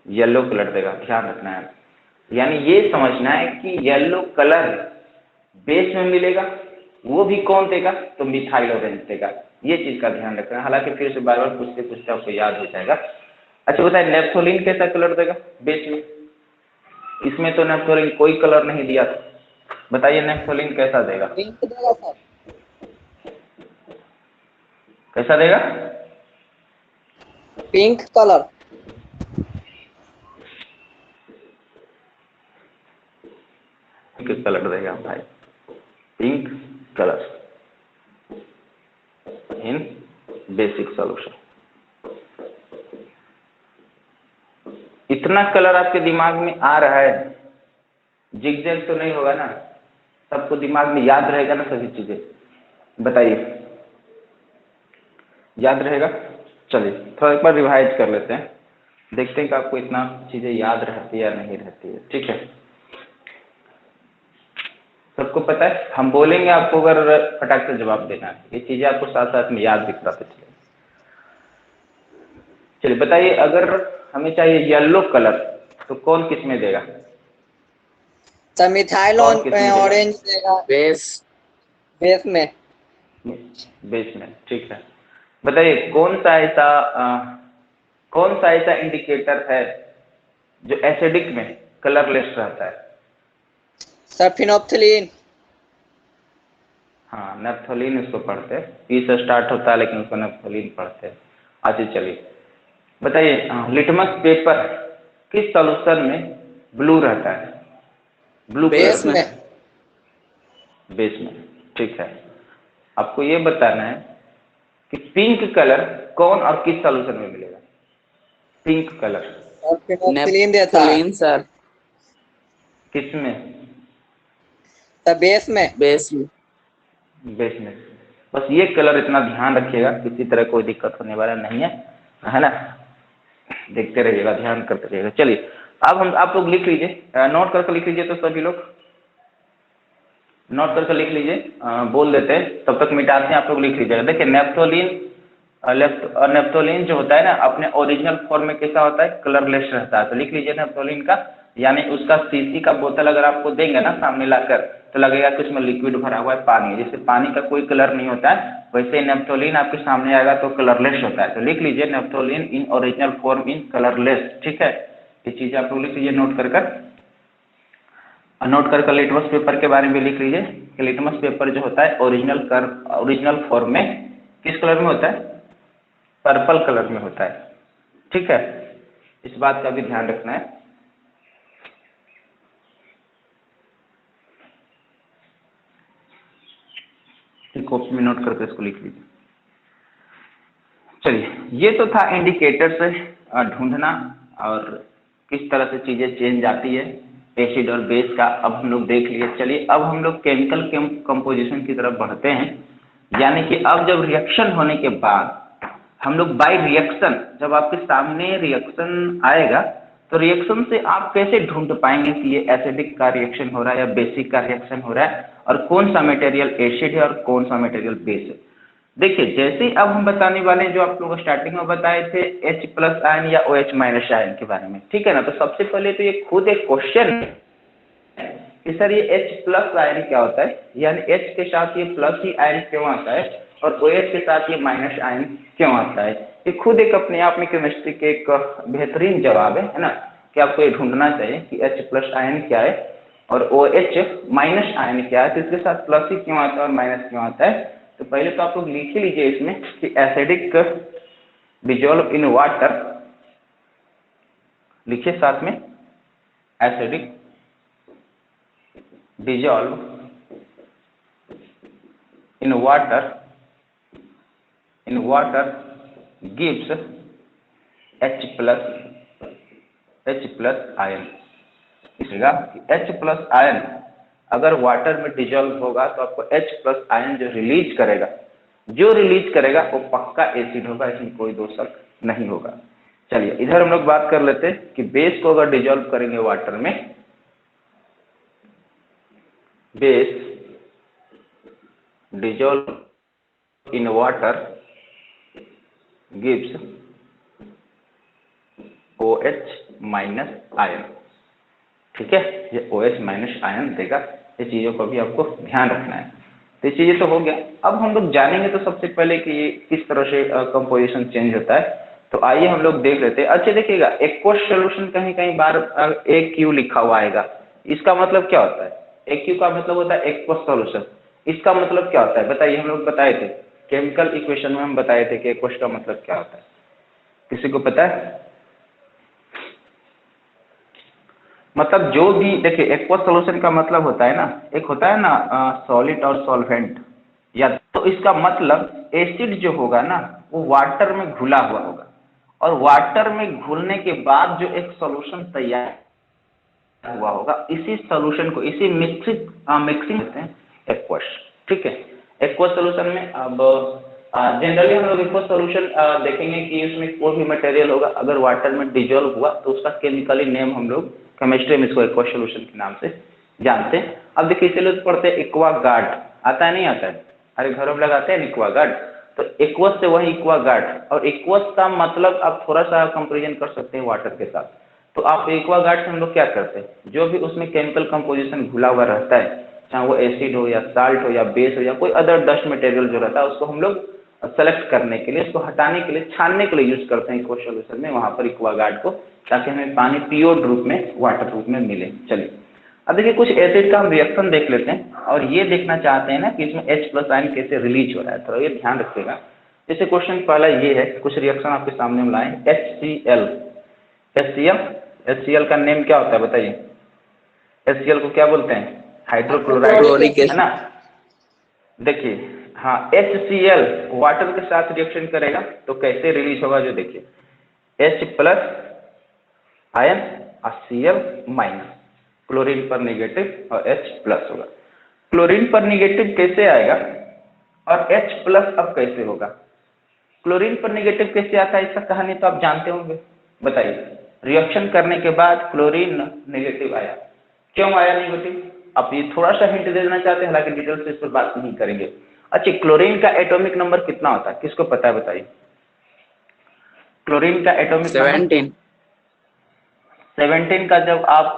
येलो कलर देगा, ध्यान रखना है। यानी ये समझना है कि येलो कलर बेस में मिलेगा, वो भी कौन देगा, तो मिथाइल ऑरेंज देगा। ये चीज का ध्यान रखना है। हालांकि फिर से बार बार पूछते पूछते आपको याद हो जाएगा। अच्छा बताइए नेफ्थोलीन कैसा कलर देगा बेस में? इसमें तो नेफ्थोलीन कोई कलर नहीं दिया था, बताइए नेफ्थोलीन कैसा देगा? पिंक देगा सर। कैसा देगा? Pink colour. पिंक कलर देगा भाई, पिंक कलर इन बेसिक सॉल्यूशन। इतना कलर आपके दिमाग में आ रहा है, जिगजैग तो नहीं होगा ना? सबको दिमाग में याद रहेगा ना सभी चीजें? बताइए याद रहेगा? चलिए थोड़ा एक बार रिवाइज कर लेते हैं, देखते हैं कि आपको इतना चीजें याद रहती है या नहीं रहती है। ठीक है, सबको पता है? हम बोलेंगे आपको अगर फटाक से जवाब देना है, ये चीजें आपको साथ साथ में याद भी कराते चले। चलिए बताइए अगर हमें चाहिए येलो कलर तो कौन किस में देगा? तो मिथाइल कौन किस में देगा? ऑरेंज देगा बेस बेस में। बेस में। ठीक है, बताइए कौन सा ऐसा इंडिकेटर है जो एसिडिक में कलरलेस रहता है? Sir phenolphthalein. हाँ नेफ्थोलीन इसको पढ़ते हैं, पी से स्टार्ट होता है लेकिन उसको नेफ्थोलीन पढ़ते हैं। अच्छा चलिए बताइए लिटमस पेपर किस सॉल्यूशन में ब्लू रहता है? ब्लू बेस कलर में। बेस में। ठीक है, आपको ये बताना है कि पिंक कलर कौन और किस सॉल्यूशन में मिलेगा? पिंक कलर और फिनोक्सिलिन देता है नेप्थलीन सर, किस में? तो बेस में। बेस में। बेस में। बस ये कलर इतना ध्यान रखिएगा, किसी तरह कोई दिक्कत होने वाला नहीं है ना। देखते रहिएगा, ध्यान करते रहिएगा। चलिए अब हम आप लोग लिख लीजिए, नोट करके लिख लीजिए। तो सभी लोग नोट करके लिख लीजिए, बोल देते हैं तब तक मिटाते हैं, आप लोग लिख लीजिएगा। देखिए नेप्थोलीन, नेप्थोलीन जो होता है ना अपने ओरिजिनल फॉर्म में कैसा होता है? कलरलेस रहता है। तो लिख लीजिए नेप्थोलीन का, यानी उसका सीसी का बोतल अगर आपको देंगे ना सामने लाकर, तो लगेगा कि उसमें लिक्विड भरा हुआ है, पानी है। जैसे पानी का कोई कलर नहीं होता है, वैसे नेप्थोलीन आपके सामने आएगा तो कलरलेस होता है। तो लिख लीजिए naphthalene in original form in colourless. ठीक है, ये चीज़ आप लोग लिख लीजिए नोट कर लिटमस पेपर के बारे में लिख लीजिए कि लिटमस पेपर जो होता है ओरिजिनल फॉर्म में किस कलर में होता है? पर्पल कलर में होता है। ठीक है, इस बात का भी ध्यान रखना है। कॉपी में नोट करके इसको लिख लीजिए। चलिए, ये तो था इंडिकेटर से ढूंढना और किस तरह से चीज़ें चेंज आती है एसिड और बेस का, अब हम लोग देख लिए। चलिए अब हम लोग केमिकल कंपोजिशन की तरफ बढ़ते हैं, यानी कि अब जब रिएक्शन होने के बाद हम लोग बाय रिएक्शन, जब आपके सामने रिएक्शन आएगा तो रिएक्शन से आप कैसे ढूंढ पाएंगे कि ये एसिडिक का रिएक्शन हो रहा है या बेसिक का रिएक्शन हो रहा है, और कौन सा मटेरियल एसिड है और कौन सा मटेरियल बेस है। देखिए जैसे अब हम बताने वाले हैं, जो आप लोग स्टार्टिंग में बताए थे H प्लस आयन या OH माइनस आयन के बारे में, ठीक है ना। तो सबसे पहले तो ये खुद एक क्वेश्चन है कि सर ये H प्लस आयन क्या होता है, यानी H के साथ ये प्लस ही आयन क्यों आता है और OH के साथ ये माइनस आयन क्यों आता है। ये खुद एक अपने आप में केमिस्ट्री के एक बेहतरीन जवाब है ना, कि आपको ये ढूंढना चाहिए कि H प्लस आयन क्या है और OH माइनस आयन क्या है, तो इसके साथ प्लस ही क्यों आता है और माइनस क्यों आता है। तो पहले तो आप लोग लिख ही लीजिए इसमें कि एसिडिक डिजोल्व इन वाटर, लिखिए साथ में acidic dissolve in water gives H plus ion. इसका H प्लस आयन अगर वाटर में डिजोल्व होगा तो आपको H प्लस आयन जो रिलीज करेगा वो पक्का एसिड होगा, इसमें कोई दो शक नहीं होगा। चलिए इधर हम लोग बात कर लेते हैं कि बेस को अगर डिजोल्व करेंगे वाटर में, base dissolve in water gives OH minus ion. ठीक है, ये OH माइनस आयन देगा। ये चीज़ों को भी आपको ध्यान रखना है। तो ये चीज़ें तो हो गया। अब हम लोग जानेंगे तो सबसे पहले कि ये किस तरह से कंपोजिशन चेंज होता है। तो आइए हम लोग देख लेते हैं। अच्छा देखिएगा, एक्वस सोल्यूशन कहीं कहीं बार AQ लिखा हुआ आएगा, इसका मतलब क्या होता है? AQ का मतलब होता है एक्वस सोल्यूशन। इसका मतलब क्या होता है बताइए, हम लोग बताए थे केमिकल इक्वेशन में, हम बताए थे कि एक्वस का मतलब क्या होता है, किसी को पता है? मतलब जो भी देखिए एक्वस सॉल्यूशन का मतलब होता है ना, एक होता है ना सॉलिड और सॉल्वेंट, या तो इसका मतलब एसिड जो होगा ना वो वाटर में घुला हुआ होगा, और वाटर में घुलने के बाद जो एक सॉल्यूशन तैयार हुआ होगा, इसी सॉल्यूशन को इसी मिक्सिंग कहते हैं एक्वस। ठीक है, एक्वस सॉल्यूशन में अब जनरली हम लोग एक्वस सॉल्यूशन देखेंगे कि उसमें कोई भी मटेरियल होगा अगर वाटर में डिजोल्व हुआ तो उसका केमिकली नेम हम लोग केमिस्ट्री में इसको एक्वस सॉल्यूशन के नाम से जानते हैं। अब देखिए इसे लोग पढ़ते हैं एक्वा गार्ड, आता है नहीं आता है? अरे घरों में लगाते हैं एक्वा गार्ड, तो एक्वस से वही एक्वा गार्ड, और एक्वस का मतलब आप थोड़ा सा कंपेरिजन कर सकते हैं वाटर के साथ। तो आप एक्वा गार्ड से हम लोग क्या करते हैं, जो भी उसमें केमिकल कंपोजिशन घुला हुआ रहता है, चाहे वो एसिड हो या साल्ट हो या बेस हो या कोई अदर डस्ट मटेरियल जो रहता है, उसको हम लोग सेलेक्ट करने के लिए, उसको हटाने के लिए, छानने के लिए यूज करते हैं एक्वस सॉल्यूशन में, वहां पर एक्वा गार्ड को, ताकि हमें पानी प्योर रूप में वाटर रूप में मिले। चलिए अब देखिए कुछ एसिड का हम रिएक्शन देख लेते हैं, और ये देखना चाहते हैं ना कि इसमें H प्लस आयन कैसे रिलीज हो रहा है, थोड़ा ये ध्यान रखिएगा। जैसे क्वेश्चन पहला ये है, कुछ रिएक्शन आपके सामने हम लाए, HCl का नेम क्या होता है बताइए? HCl को क्या बोलते हैं? हाइड्रोक्लोराइड, क्लोरिक है ना। देखिए, हाँ HCl वाटर के साथ रिएक्शन करेगा तो कैसे रिलीज होगा जो देखिए, H प्लस आयन और Cl माइनस, क्लोरीन पर नेगेटिव और H प्लस होगा। क्लोरीन पर नेगेटिव कैसे आएगा और H प्लस अब कैसे होगा? क्लोरीन पर नेगेटिव कैसे आता है इसका कहानी तो आप जानते होंगे, बताइए। रिएक्शन करने के बाद क्लोरीन नेगेटिव आया, क्यों आया नेगेटिव? आप ये थोड़ा सा हिंट दे देना चाहते हैं, हालांकि डिटेल से इस पर बात नहीं करेंगे। अच्छा, क्लोरीन का एटॉमिक नंबर कितना होता है, किसको पता है बताइए? क्लोरीन का एटॉमिक नंबर 17। 17 का जब आप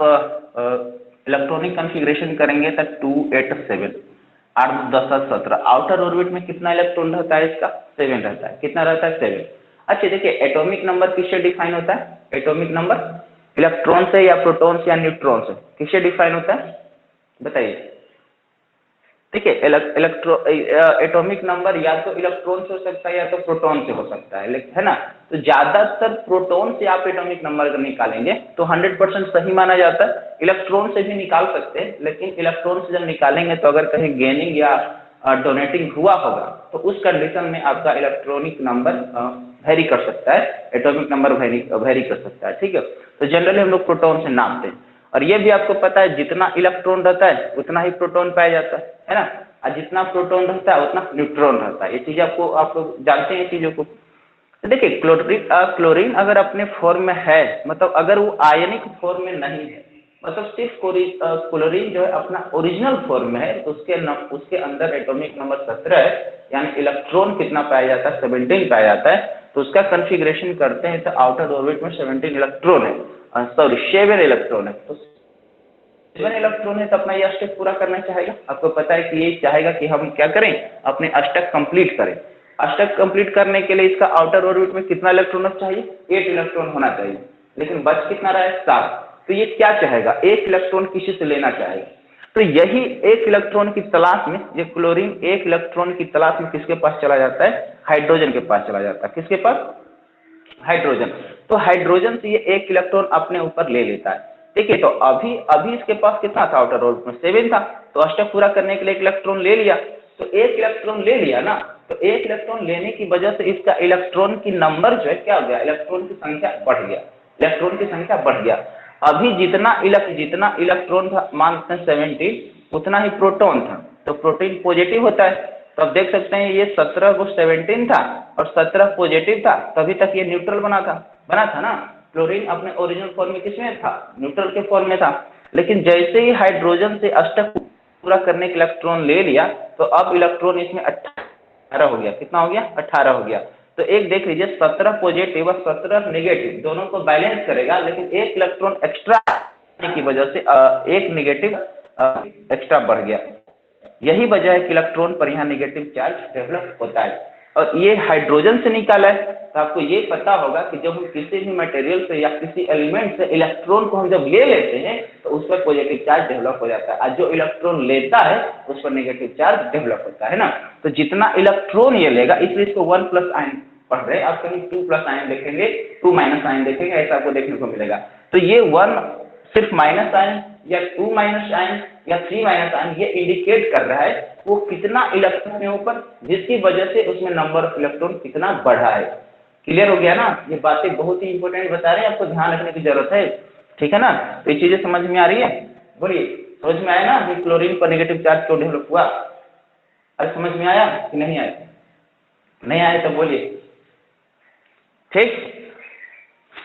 इलेक्ट्रॉनिक कॉन्फ़िगरेशन करेंगे तो 287, 8 10 17। आउटर ऑर्बिट में कितना इलेक्ट्रॉन रहता है इसका? 7 रहता है। कितना रहता है? 7। अच्छा देखिए, एटॉमिक नंबर किससे डिफाइन होता है? एटॉमिक नंबर इलेक्ट्रॉन से या प्रोटॉन से या न्यूट्रॉन से, किससे डिफाइन होता है बताइए? देखिए, एटॉमिक नंबर या तो इलेक्ट्रॉन से हो सकता है या तो प्रोटॉन से हो सकता है, है ना? तो ज्यादातर प्रोटॉन से आप एटॉमिक नंबर अगर निकालेंगे तो 100% सही माना जाता है। इलेक्ट्रॉन से भी निकाल सकते हैं, लेकिन इलेक्ट्रॉन से जब निकालेंगे तो अगर कहीं गेनिंग या डोनेटिंग हुआ होगा तो उस कंडीशन में आपका इलेक्ट्रॉनिक नंबर वेरी कर सकता है, एटॉमिक नंबर वेरी कर सकता है, ठीक है। तो जनरली हम लोग प्रोटॉन से नापते हैं। और ये भी आपको पता है, जितना इलेक्ट्रॉन रहता है उतना ही प्रोटॉन पाया जाता है ना? और जितना प्रोटॉन रहता है उतना न्यूट्रॉन रहता है। ये चीज आप लोग जानते हैं चीजों को। तो देखिए, क्लोरीन अगर अपने फॉर्म में है, मतलब अगर वो आयनिक फॉर्म में नहीं है, मतलब सिर्फ क्लोरीन जो है अपना ओरिजिनल फॉर्म में है, तो उसके अंदर एटॉमिक नंबर 17 है, यानी इलेक्ट्रॉन कितना पाया जाता है? 17 पाया जाता है। तो उसका कन्फिग्रेशन करते हैं तो आउटर ऑर्बिट में 17 इलेक्ट्रॉन है, सॉरी 7 इलेक्ट्रॉन है। तो 7 इलेक्ट्रॉन है तो अपना ये अष्टक पूरा करना चाहेगा। आपको पता है कि ये चाहेगा कि हम क्या करें, अपने अष्टक कंप्लीट करें। अष्टक कंप्लीट करने के लिए इसका आउटर ऑर्बिट में कितना इलेक्ट्रॉन चाहिए? 8 इलेक्ट्रॉन होना चाहिए, लेकिन बच कितना रहा है? 7। तो ये क्या चाहेगा? 1 इलेक्ट्रॉन किसी से लेना चाहेगा। तो यही 1 इलेक्ट्रॉन की तलाश में ये क्लोरीन 1 इलेक्ट्रॉन की तलाश में किसके पास चला जाता है? हाइड्रोजन के पास चला जाता है। किसके पास? हाइड्रोजन। तो हाइड्रोजन से ये 1 इलेक्ट्रॉन अपने ऊपर ले लेता है। ठीक है, तो अभी इसके पास कितना था? आउटर ऑर्बिट में 7 था। तो अष्टक पूरा करने के लिए 1 इलेक्ट्रॉन ले लिया। तो 1 इलेक्ट्रॉन ले लिया ना, तो 1 इलेक्ट्रॉन लेने की वजह से इसका इलेक्ट्रॉन की नंबर जो है क्या हो गया? इलेक्ट्रॉन की संख्या बढ़ गया, इलेक्ट्रॉन की संख्या बढ़ गया। अभी जितना इलेक्ट्रॉन था, मानते हैं 70, उतना ही प्रोटॉन था। तो प्रोटीन पॉजिटिव होता है। तो आप देख सकते हैं ये 17 को 17 था और 17 पॉजिटिव था, तभी तक ये न्यूट्रल बना था ना। क्लोरीन अपने ओरिजिनल फॉर्म में किसमें था? न्यूट्रल के फॉर्म में था। लेकिन जैसे ही हाइड्रोजन से अष्टक पूरा करने के इलेक्ट्रॉन ले लिया, तो अब इलेक्ट्रॉन इसमें 18 हो गया। कितना हो गया? 18 हो गया। तो एक देख लीजिए, 17 पॉजिटिव और 17 नेगेटिव दोनों को बैलेंस करेगा, लेकिन 1 इलेक्ट्रॉन एक्स्ट्रा की वजह से 1 नेगेटिव एक्स्ट्रा बढ़ गया। यही वजह है कि इलेक्ट्रॉन पर यहाँ नेगेटिव चार्ज डेवलप होता है। और ये हाइड्रोजन से निकाला है। तो आपको ये पता होगा कि जब हम किसी भी मटेरियल से या किसी एलिमेंट से इलेक्ट्रॉन को हम जब ले लेते हैं तो उस पर पॉजिटिव चार्ज डेवलप हो जाता है, और जो इलेक्ट्रॉन लेता है उस पर नेगेटिव चार्ज डेवलप होता है ना। तो जितना इलेक्ट्रॉन ये लेगा, इसलिए इसको 1 प्लस आयन पढ़ रहे हैं। आप कहीं 2 प्लस आयन देखेंगे, 2 माइनस आयन देखेंगे, ऐसा आपको देखने को मिलेगा। तो ये 1 सिर्फ माइनस आयन या 2 माइनस आयन या 3 माइनस आयन ये इंडिकेट कर रहा है वो कितना इलेक्ट्रॉन है ऊपर, जिसकी वजह से उसमें नंबर ऑफ इलेक्ट्रॉन कितना बढ़ा है। क्लियर हो गया ना? ये बातें बहुत ही इंपॉर्टेंट बता रहे हैं, आपको ध्यान रखने की जरूरत है। ठीक है ना? तो ये चीजें समझ में आ रही है? बोलिए, समझ में आया ना कि क्लोरीन पर नेगेटिव चार्ज क्यों डेवलप हुआ? अरे समझ में आया कि नहीं आया? नहीं आया तो बोलिए। ठीक,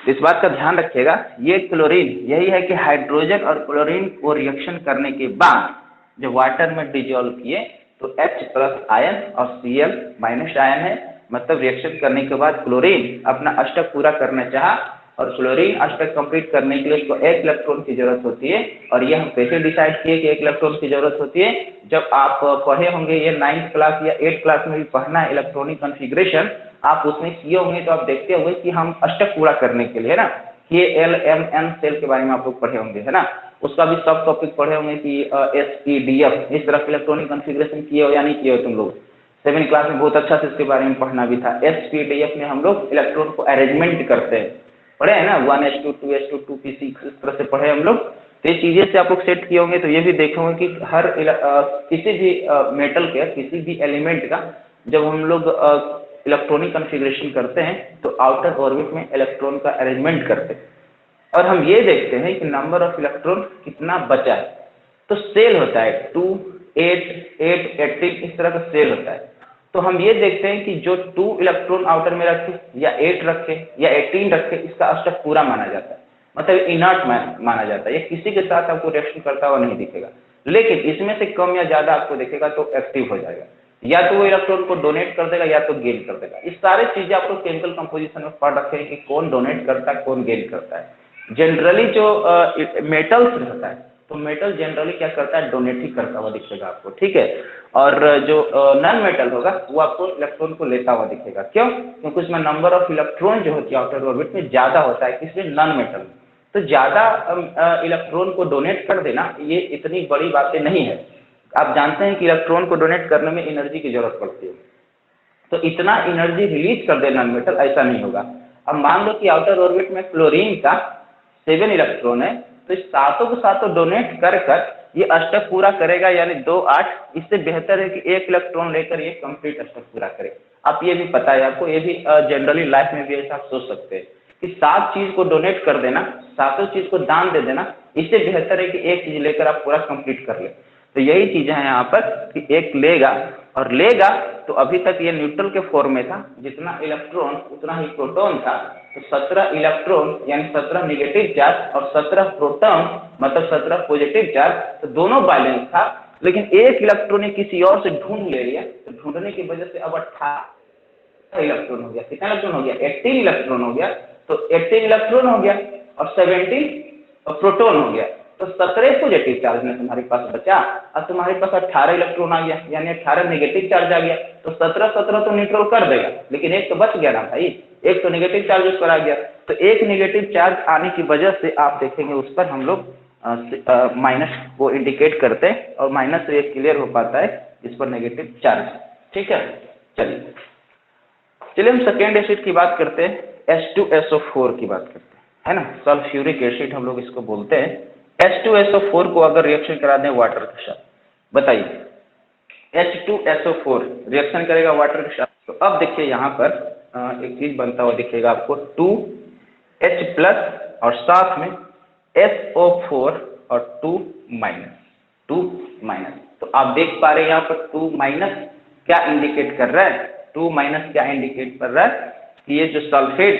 इस बात का ध्यान रखिएगा। ये क्लोरीन यही है कि हाइड्रोजन और क्लोरीन को रिएक्शन करने के बाद जो वाटर में डिजोल्व किए तो H प्लस आयन और Cl माइनस आयन है। मतलब रिएक्शन करने के बाद क्लोरीन अपना अष्टक पूरा करना चाहा, और क्लोरीन अष्टक कंप्लीट करने के लिए उसको 1 इलेक्ट्रॉन की जरूरत होती है। और ये हम कैसे डिसाइड किए कि 1 इलेक्ट्रॉन की जरूरत होती है? जब आप पढ़े होंगे, ये 9th क्लास या 8th क्लास में भी पढ़ना है इलेक्ट्रॉनिक कॉन्फ़िगरेशन, आप उसमें किए होंगे तो आप देखते होंगे कि हम अष्टक पूरा करने के लिए, है ना, KLMN सेल के बारे में आप लोग पढ़े होंगे, है ना। उसका भी सब टॉपिक पढ़े होंगे कि SPDF, इस तरह इलेक्ट्रॉनिक कॉन्फ़िगरेशन किए हो या नहीं किए हो तुम लोग। 7th क्लास में बहुत अच्छा से इसके बारे में पढ़ना भी था। SPDF में हम लोग इलेक्ट्रॉन को अरेंजमेंट करते हैं, पढ़े हैं ना, 1s2 2s2 2p6, इस तरह से पढ़े हम लोग। तो ये चीजें से आप लोग सेट किए होंगे तो ये भी देखे होंगे कि हर किसी भी मेटल के किसी भी एलिमेंट का जब हम लोग इलेक्ट्रॉनिक कॉन्फ़िगरेशन करते हैं तो आउटर ऑर्बिट में इलेक्ट्रॉन का अरेंजमेंट करते हैं और हम ये देखते हैं कि नंबर ऑफ इलेक्ट्रॉन कितना बचा है। तो सेल होता है 2, 8, 8, 18 इस तरह का सेल होता है। तो हम ये देखते हैं कि जो 2 इलेक्ट्रॉन आउटर में रखे या 8 रखे या 18 रखे इसका स्टफ पूरा माना जाता है, मतलब इनर्ट माना जाता है। ये किसी के साथ आपको रिएक्शन करता हुआ नहीं दिखेगा, लेकिन इसमें से कम या ज्यादा आपको दिखेगा तो एक्टिव हो जाएगा, या तो वो इलेक्ट्रॉन को डोनेट कर देगा या तो गेन कर देगा। इस सारे चीजें आप लोग केमिकल कंपोजिशन में पढ़ रखे हैं कि कौन डोनेट करता है कौन गेन करता है। जनरली जो मेटल्स रहता है तो मेटल जनरली क्या करता है, डोनेट ही करता हुआ दिखेगा आपको, ठीक है। और जो नॉन मेटल होगा वो आपको इलेक्ट्रॉन को लेता हुआ दिखेगा। क्यों? क्योंकि उसमें नंबर ऑफ इलेक्ट्रॉन जो होती है आउटर ऑर्बिट में ज्यादा होता है, किसमें, नॉन मेटल में। तो ज्यादा इलेक्ट्रॉन को डोनेट कर देना ये इतनी बड़ी बातें नहीं है। आप जानते हैं कि इलेक्ट्रॉन को डोनेट करने में एनर्जी की जरूरत पड़ती है, तो इतना एनर्जी रिलीज कर देना मेटल ऐसा नहीं होगा। अब मान लो कि आउटर ऑर्बिट में क्लोरीन का 7 इलेक्ट्रॉन है, तो इस सातों को सातों डोनेट कर ये अष्टक पूरा करेगा, यानी 2, 8। इससे बेहतर है कि एक इलेक्ट्रॉन लेकर ये कंप्लीट अष्टक पूरा करे। आप ये भी पता है आपको, ये भी जनरली लाइफ में भी ऐसा सोच सकते हैं कि 7 चीज को डोनेट कर देना, सातों चीज को दान दे देना, इससे बेहतर है कि एक चीज लेकर आप पूरा कंप्लीट कर ले। तो यही चीजें हैं यहाँ पर कि एक लेगा और लेगा, तो अभी तक ये न्यूट्रल के फॉर्म में था, जितना इलेक्ट्रॉन उतना ही प्रोटॉन था। तो 17 इलेक्ट्रॉन यानी 17 निगेटिव चार्ज और 17 प्रोटॉन मतलब 17 पॉजिटिव चार्ज, तो दोनों बैलेंस था। लेकिन एक इलेक्ट्रॉन ने किसी और से ढूंढ ले लिया, तो ढूंढने की वजह से अब 18 इलेक्ट्रॉन हो गया। कितना इलेक्ट्रॉन हो गया? 18 इलेक्ट्रॉन हो गया। तो 18 इलेक्ट्रॉन हो गया और 17 प्रोटॉन हो गया, तो 17 पॉजिटिव चार्ज में तुम्हारे पास बचा और तुम्हारे पास 18 इलेक्ट्रॉन आ गया, यानी 18 नेगेटिव चार्ज आ गया। तो 17 तो न्यूट्रल कर देगा, लेकिन एक तो बच गया ना भाई, एक तो नेगेटिव चार्ज उस पर आ गया। तो एक नेगेटिव चार्ज आने की वजह से आप देखेंगे उस पर हम लोग माइनस को इंडिकेट करते हैं और माइनस से क्लियर हो पाता है इस पर नेगेटिव चार्ज, ठीक है। चलिए हम सेकेंड एसिड की बात करते हैं, H2SO4 की बात करते हैं, है ना। सल्फ्यूरिक एसिड हम लोग इसको बोलते हैं। H2SO4 को अगर रिएक्शन करा दें वाटर के साथ, बताइए H2SO4 रिएक्शन करेगा वाटर के साथ, तो अब देखिए यहाँ पर एक चीज बनता हुआ दिखेगा आपको, 2H+ और साथ में SO4 और 2-, तो आप देख पा रहे हैं यहाँ पर 2- क्या इंडिकेट कर रहा है, 2- क्या इंडिकेट कर रहा है कि ये जो सल्फेट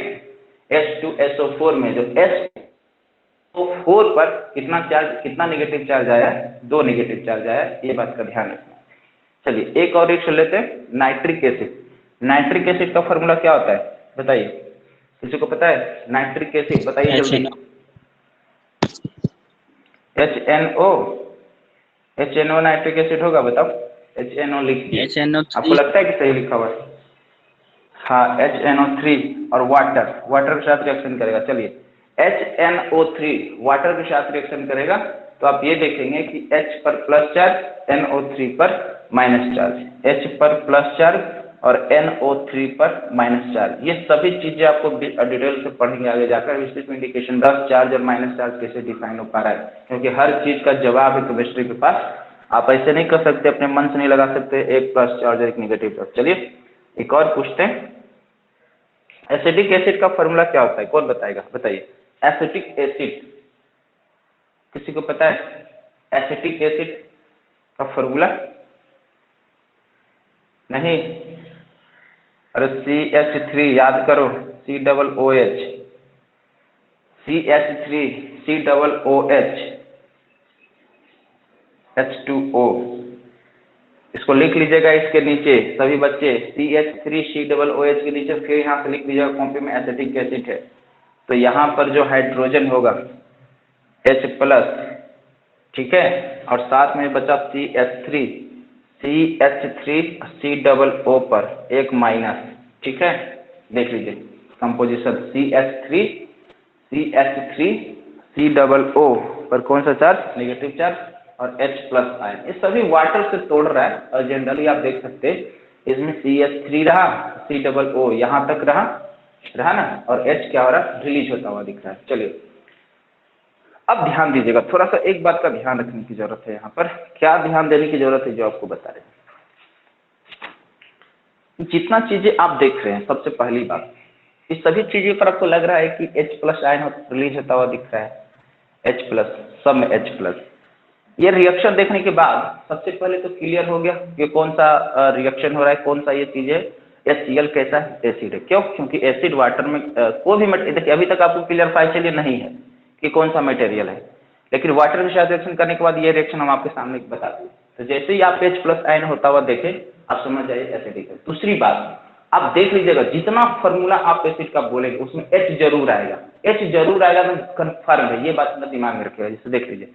H2SO4 में जो SO4 पर कितना नेगेटिव चार्ज आया है, 2 नेगेटिव चार्ज आया है, ये बात का ध्यान रखना। चलिए एक और रिएक्शन लेते हैं, नाइट्रिक एसिड। नाइट्रिक एसिड का फॉर्मूला क्या होता है बताइए, किसी को पता है? नाइट्रिक एसिड बताइए जल्दी। HNO नाइट्रिक एसिड होगा, बताओ। HNO लिख दिए, आपको लगता है कि सही लिखा हुआ है? हाँ, HNO3 और वाटर के साथ रिएक्शन करेगा। चलिए HNO3 वाटर के साथ रिएक्शन करेगा, तो आप ये देखेंगे कि H पर प्लस चार्ज, NO3 पर माइनस चार्ज, H पर प्लस चार्ज और NO3 पर माइनस चार्ज। ये सभी चीजें आपको डिटेल से पढ़ेंगे आगे जाकर। इस इंडिकेशन प्लस चार्ज और माइनस चार्ज कैसे डिफाइन हो पा रहा है, क्योंकि हर चीज का जवाब है केमिस्ट्री के पास। आप ऐसे नहीं कर सकते, अपने मन से नहीं लगा सकते एक प्लस चार्ज और एक नेगेटिव चार्ज। चलिए एक और पूछते हैं, एसिडिक एसिड का फॉर्मूला क्या होता है, कौन बताएगा? बताइए एसिटिक एसिड, किसी को पता है एसिटिक एसिड का फॉर्मूला? नहीं? अरे CH3 याद करो, COOH, CH3 COOH H2O, इसको लिख लीजिएगा इसके नीचे सभी बच्चे, CH3 COOH के नीचे फिर यहाँ से लिख लीजिएगा कॉपी में एसिटिक एसिड है। तो यहाँ पर जो हाइड्रोजन होगा H+, ठीक है, और साथ में बचा CH3 COO पर एक माइनस, ठीक है। देख लीजिए कंपोजिशन, CH3 COO पर कौन सा चार्ज, नेगेटिव चार्ज, और H+ आयन। ये सभी वाटर से तोड़ रहा है, और जनरली आप देख सकते हैं इसमें CH3 रहा, COO यहाँ तक रहा ना, और H क्या हो रहा, रिलीज होता हुआ दिख रहा है। चलिए अब ध्यान दीजिएगा, थोड़ा सा एक बात का ध्यान रखने की जरूरत है यहाँ पर। क्या ध्यान देने की जरूरत है जो आपको बता रहे हैं। जितना चीजें आप देख रहे हैं, सबसे पहली बात, इस सभी चीजों पर आपको लग रहा है कि H+ आयन रिलीज होता हुआ दिख रहा है, H+, सब में H+। ये रिएक्शन देखने के बाद सबसे पहले तो क्लियर हो गया कि कौन सा रिएक्शन हो रहा है, कौन सा ये चीज है, HCl कैसा है, एसिड है। क्यों? क्योंकि एसिड वाटर में कोई भी मटेरियल, देखिए अभी तक आपको क्लियर फाइनली नहीं है कि कौन सा मटेरियल है, लेकिन वाटर के साथ रिएक्शन करने के बाद ये रिएक्शन हम आपके सामने बता दें। तो जैसे ही आप H+ आयन होता हुआ देखें, आप समझ जाइए एसिडिक है। दूसरी बात, आप देख लीजिएगा जितना फॉर्मूला आप एसिड का बोलेंगे उसमें H जरूर आएगा, H जरूर आएगा, तो कन्फर्म है, ये बात अपना दिमाग में रखिएगा। जैसे देख लीजिए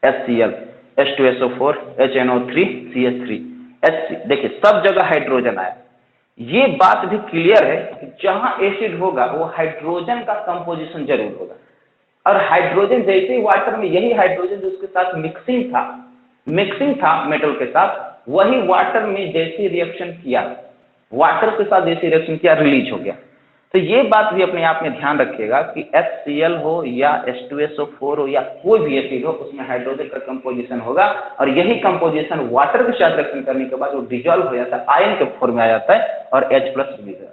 HCl, H2SO4, HNO3, CH3, H, देखिए सब जगह हाइड्रोजन आया। ये बात भी क्लियर है कि जहां एसिड होगा वो हाइड्रोजन का कंपोजिशन जरूर होगा, और हाइड्रोजन जैसे ही वाटर में, यही हाइड्रोजन जो उसके साथ मिक्सिंग था मेटल के साथ, वही वाटर में जैसे रिएक्शन किया, वाटर के साथ जैसे रिएक्शन किया, रिलीज हो गया। तो ये बात भी अपने आप में ध्यान रखिएगा कि HCl हो या H2SO4 हो या कोई भी एसिड हो, उसमें हाइड्रोजन का कंपोजिशन होगा, और यही कंपोजिशन वाटर के साथ रिएक्शन करने के बाद वो डिजॉल्व हो जाता है, आयन के फॉर्म में आ जाता है और H+ रिलीज हो जाता है।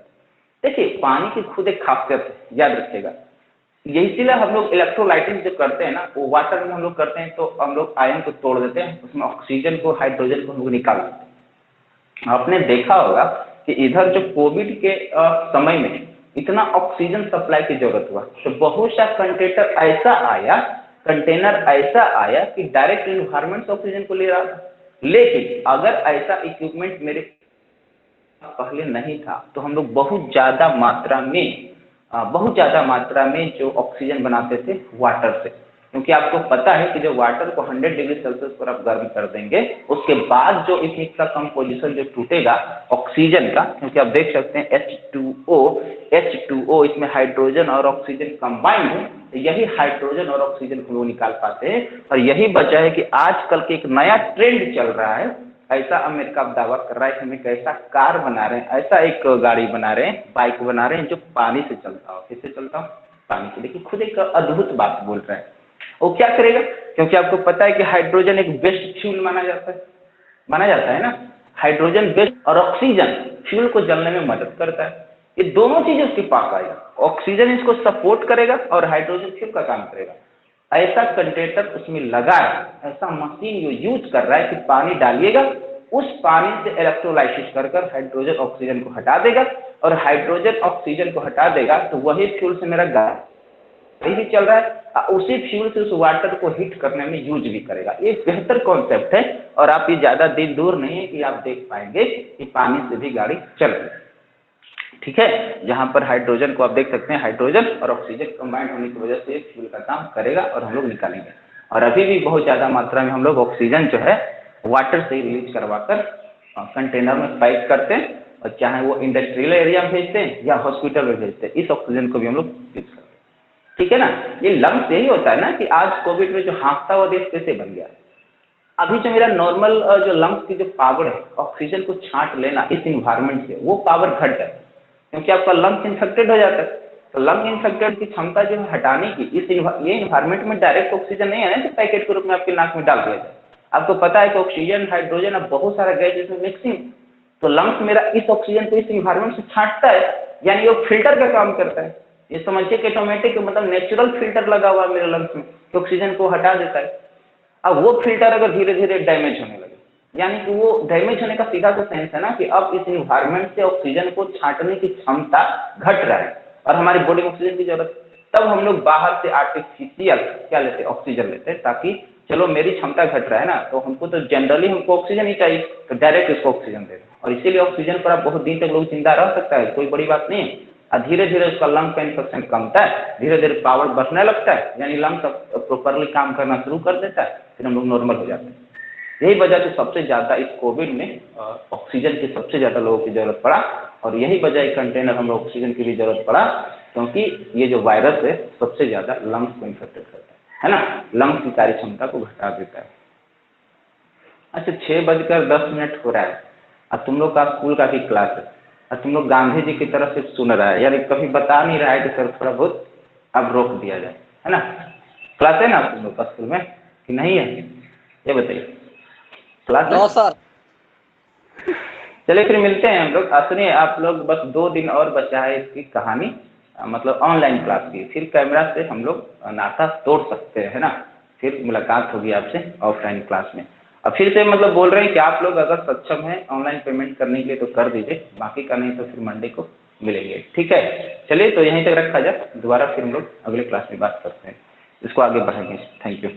देखिए पानी की खुद एक खासियत है, याद रखिएगा। यही इसीलिए हम लोग इलेक्ट्रोलाइटिस जो करते हैं ना, वो वाटर में हम लोग करते हैं, तो हम लोग आयन को तोड़ देते हैं, उसमें ऑक्सीजन को, हाइड्रोजन को हम लोग निकाल देते हैं। आपने देखा होगा कि इधर जो कोविड के समय में इतना ऑक्सीजन सप्लाई की जरूरत हुआ, तो बहुत सा कंटेनर ऐसा आया कि डायरेक्ट इन्वायरमेंट से ऑक्सीजन को ले रहा था। लेकिन अगर ऐसा इक्विपमेंट मेरे पहले नहीं था, तो हम लोग बहुत ज्यादा मात्रा में जो ऑक्सीजन बनाते थे वाटर से, क्योंकि आपको पता है कि जब वाटर को 100 डिग्री सेल्सियस पर आप गर्म कर देंगे, उसके बाद जो इसका कंपोजिशन जो टूटेगा ऑक्सीजन का, क्योंकि आप देख सकते हैं H2O, इसमें हाइड्रोजन और ऑक्सीजन कंबाइंड है, तो यही हाइड्रोजन और ऑक्सीजन को लोग निकाल पाते हैं। और यही वजह है कि आजकल के एक नया ट्रेंड चल रहा है, ऐसा अमेरिका दावा कर रहा है कि हम एक ऐसा कार बना रहे हैं, ऐसा एक गाड़ी बना रहे हैं, बाइक बना रहे हैं जो पानी से चलता हो। किससे चलता हो? पानी से। देखिए खुद एक अद्भुत बात बोल रहे हैं। वो क्या करेगा? क्योंकि आपको पता है कि हाइड्रोजन एक बेस्ट फ्यूल माना जाता है ना, हाइड्रोजन बेस्ट, और ऑक्सीजन फ्यूल को जलने में मदद करता है। ये दोनों चीजें उसके पास आएगा, ऑक्सीजन इसको सपोर्ट करेगा और हाइड्रोजन फ्यूल का काम करेगा। ऐसा कंटेनर उसमें लगा है, ऐसा मशीन जो यूज कर रहा है कि पानी डालिएगा, उस पानी से इलेक्ट्रोलाइसिस कर हाइड्रोजन ऑक्सीजन को हटा देगा, और हाइड्रोजन ऑक्सीजन को हटा देगा तो वही फ्यूल से मेरा गाड़ी भी चल रहा है, उसी फ्यूल से उस वाटर को हीट करने में यूज भी करेगा। ये बेहतर कॉन्सेप्ट है, और आप ये ज्यादा दिन दूर नहीं है कि आप देख पाएंगे कि पानी से भी गाड़ी चल रही है। ठीक है, जहां पर हाइड्रोजन को आप देख सकते हैं, हाइड्रोजन और ऑक्सीजन कंबाइंड होने की वजह से फ्यूल का काम करेगा और हम लोग निकालेंगे। और अभी भी बहुत ज्यादा मात्रा में हम लोग ऑक्सीजन जो है वाटर से रिलीज करवाकर कंटेनर में पैक करते हैं, और चाहे वो इंडस्ट्रियल एरिया में भेजते हैं या हॉस्पिटल में भेजते हैं, इस ऑक्सीजन को भी हम लोग यूज करते हैं। ठीक है ना। ये लंग्स यही होता है ना कि आज कोविड में जो हाँफता हुआ देश कैसे बन गया। अभी जो मेरा नॉर्मल जो लंग्स की जो पावर है ऑक्सीजन को छांट लेना इस इन्वायरमेंट से, वो पावर घट जाती है, क्योंकि आपका लंग्स इन्फेक्टेड हो जाता है। तो लंग इन्फेक्टेड की क्षमता जो है हटाने की, ये इन्वायरमेंट में डायरेक्ट ऑक्सीजन नहीं है ना कि पैकेट के रूप में आपके नाक में डाल दिया जाए। आपको पता है कि ऑक्सीजन, हाइड्रोजन, अब बहुत सारा गैस इसमें मिक्सिंग, तो लंग्स मेरा इस ऑक्सीजन को इस इन्वायरमेंट से छांटता है, यानी वो फिल्टर का काम करता है। ये समझिए कि ऑटोमेटिक मतलब नेचुरल फिल्टर लगा हुआ है मेरे लंग्स में, तो ऑक्सीजन को हटा देता है। अब वो फिल्टर अगर धीरे धीरे डैमेज होने लगे, यानी कि वो डैमेज होने का सीधा सा सेंस है ना कि अब इस इन्वायरमेंट से ऑक्सीजन को छांटने की क्षमता घट रहा है, और हमारी बॉडी में ऑक्सीजन की जरूरत, तब हम लोग बाहर से आर्टिफिशियल क्या लेते हैं, ऑक्सीजन लेते हैं, ताकि चलो मेरी क्षमता घट रहा है ना, तो हमको तो जनरली हमको ऑक्सीजन ही चाहिए, तो डायरेक्ट इसको ऑक्सीजन दे दो। और इसीलिए ऑक्सीजन पर आप बहुत दिन तक लोग जिंदा रह सकता है, कोई बड़ी बात नहीं है। और धीरे धीरे उसका लंग का इन्फेक्शन कमता है, धीरे धीरे पावर बढ़ने लगता है, यानी लंग प्रॉपरली काम करना शुरू कर देता है, फिर हम लोग नॉर्मल हो जाते हैं। यही वजह से सबसे ज्यादा इस कोविड में ऑक्सीजन की सबसे ज्यादा लोगों की जरूरत पड़ा, और यही वजह कंटेनर हम लोग ऑक्सीजन की भी जरूरत पड़ा, क्योंकि ये जो वायरस है सबसे ज्यादा लंग्स को इन्फेक्टेड करता है ना, लंग्स की कार्य क्षमता को घटा देता है। अच्छा 6:10 हो रहा है, अब तुम लोग का स्कूल का भी क्लास है, और तुम लोग गांधी जी की तरफ से सुन रहा है, यानी कभी बता नहीं रहा है कि सर थोड़ा बहुत अब रोक दिया जाए, है ना। क्लास है ना आप लोग का स्कूल में कि नहीं है, ये बताइए। क्लास है? No sir. चलिए फिर मिलते हैं हम लोग। सुनिए आप लोग, बस 2 दिन और बचा है इसकी कहानी, मतलब ऑनलाइन क्लास की, फिर कैमरा से हम लोग नाता तोड़ सकते हैं, है ना। फिर मुलाकात होगी आपसे ऑफलाइन क्लास में। अब फिर से मतलब बोल रहे हैं कि आप लोग अगर सक्षम हैं ऑनलाइन पेमेंट करने के लिए तो कर दीजिए, बाकी का नहीं तो फिर मंडे को मिलेंगे, ठीक है। चलिए तो यहीं तक रखा जाए, दोबारा फिर हम लोग अगले क्लास में बात करते हैं, इसको आगे बढ़ाएंगे। Thank you.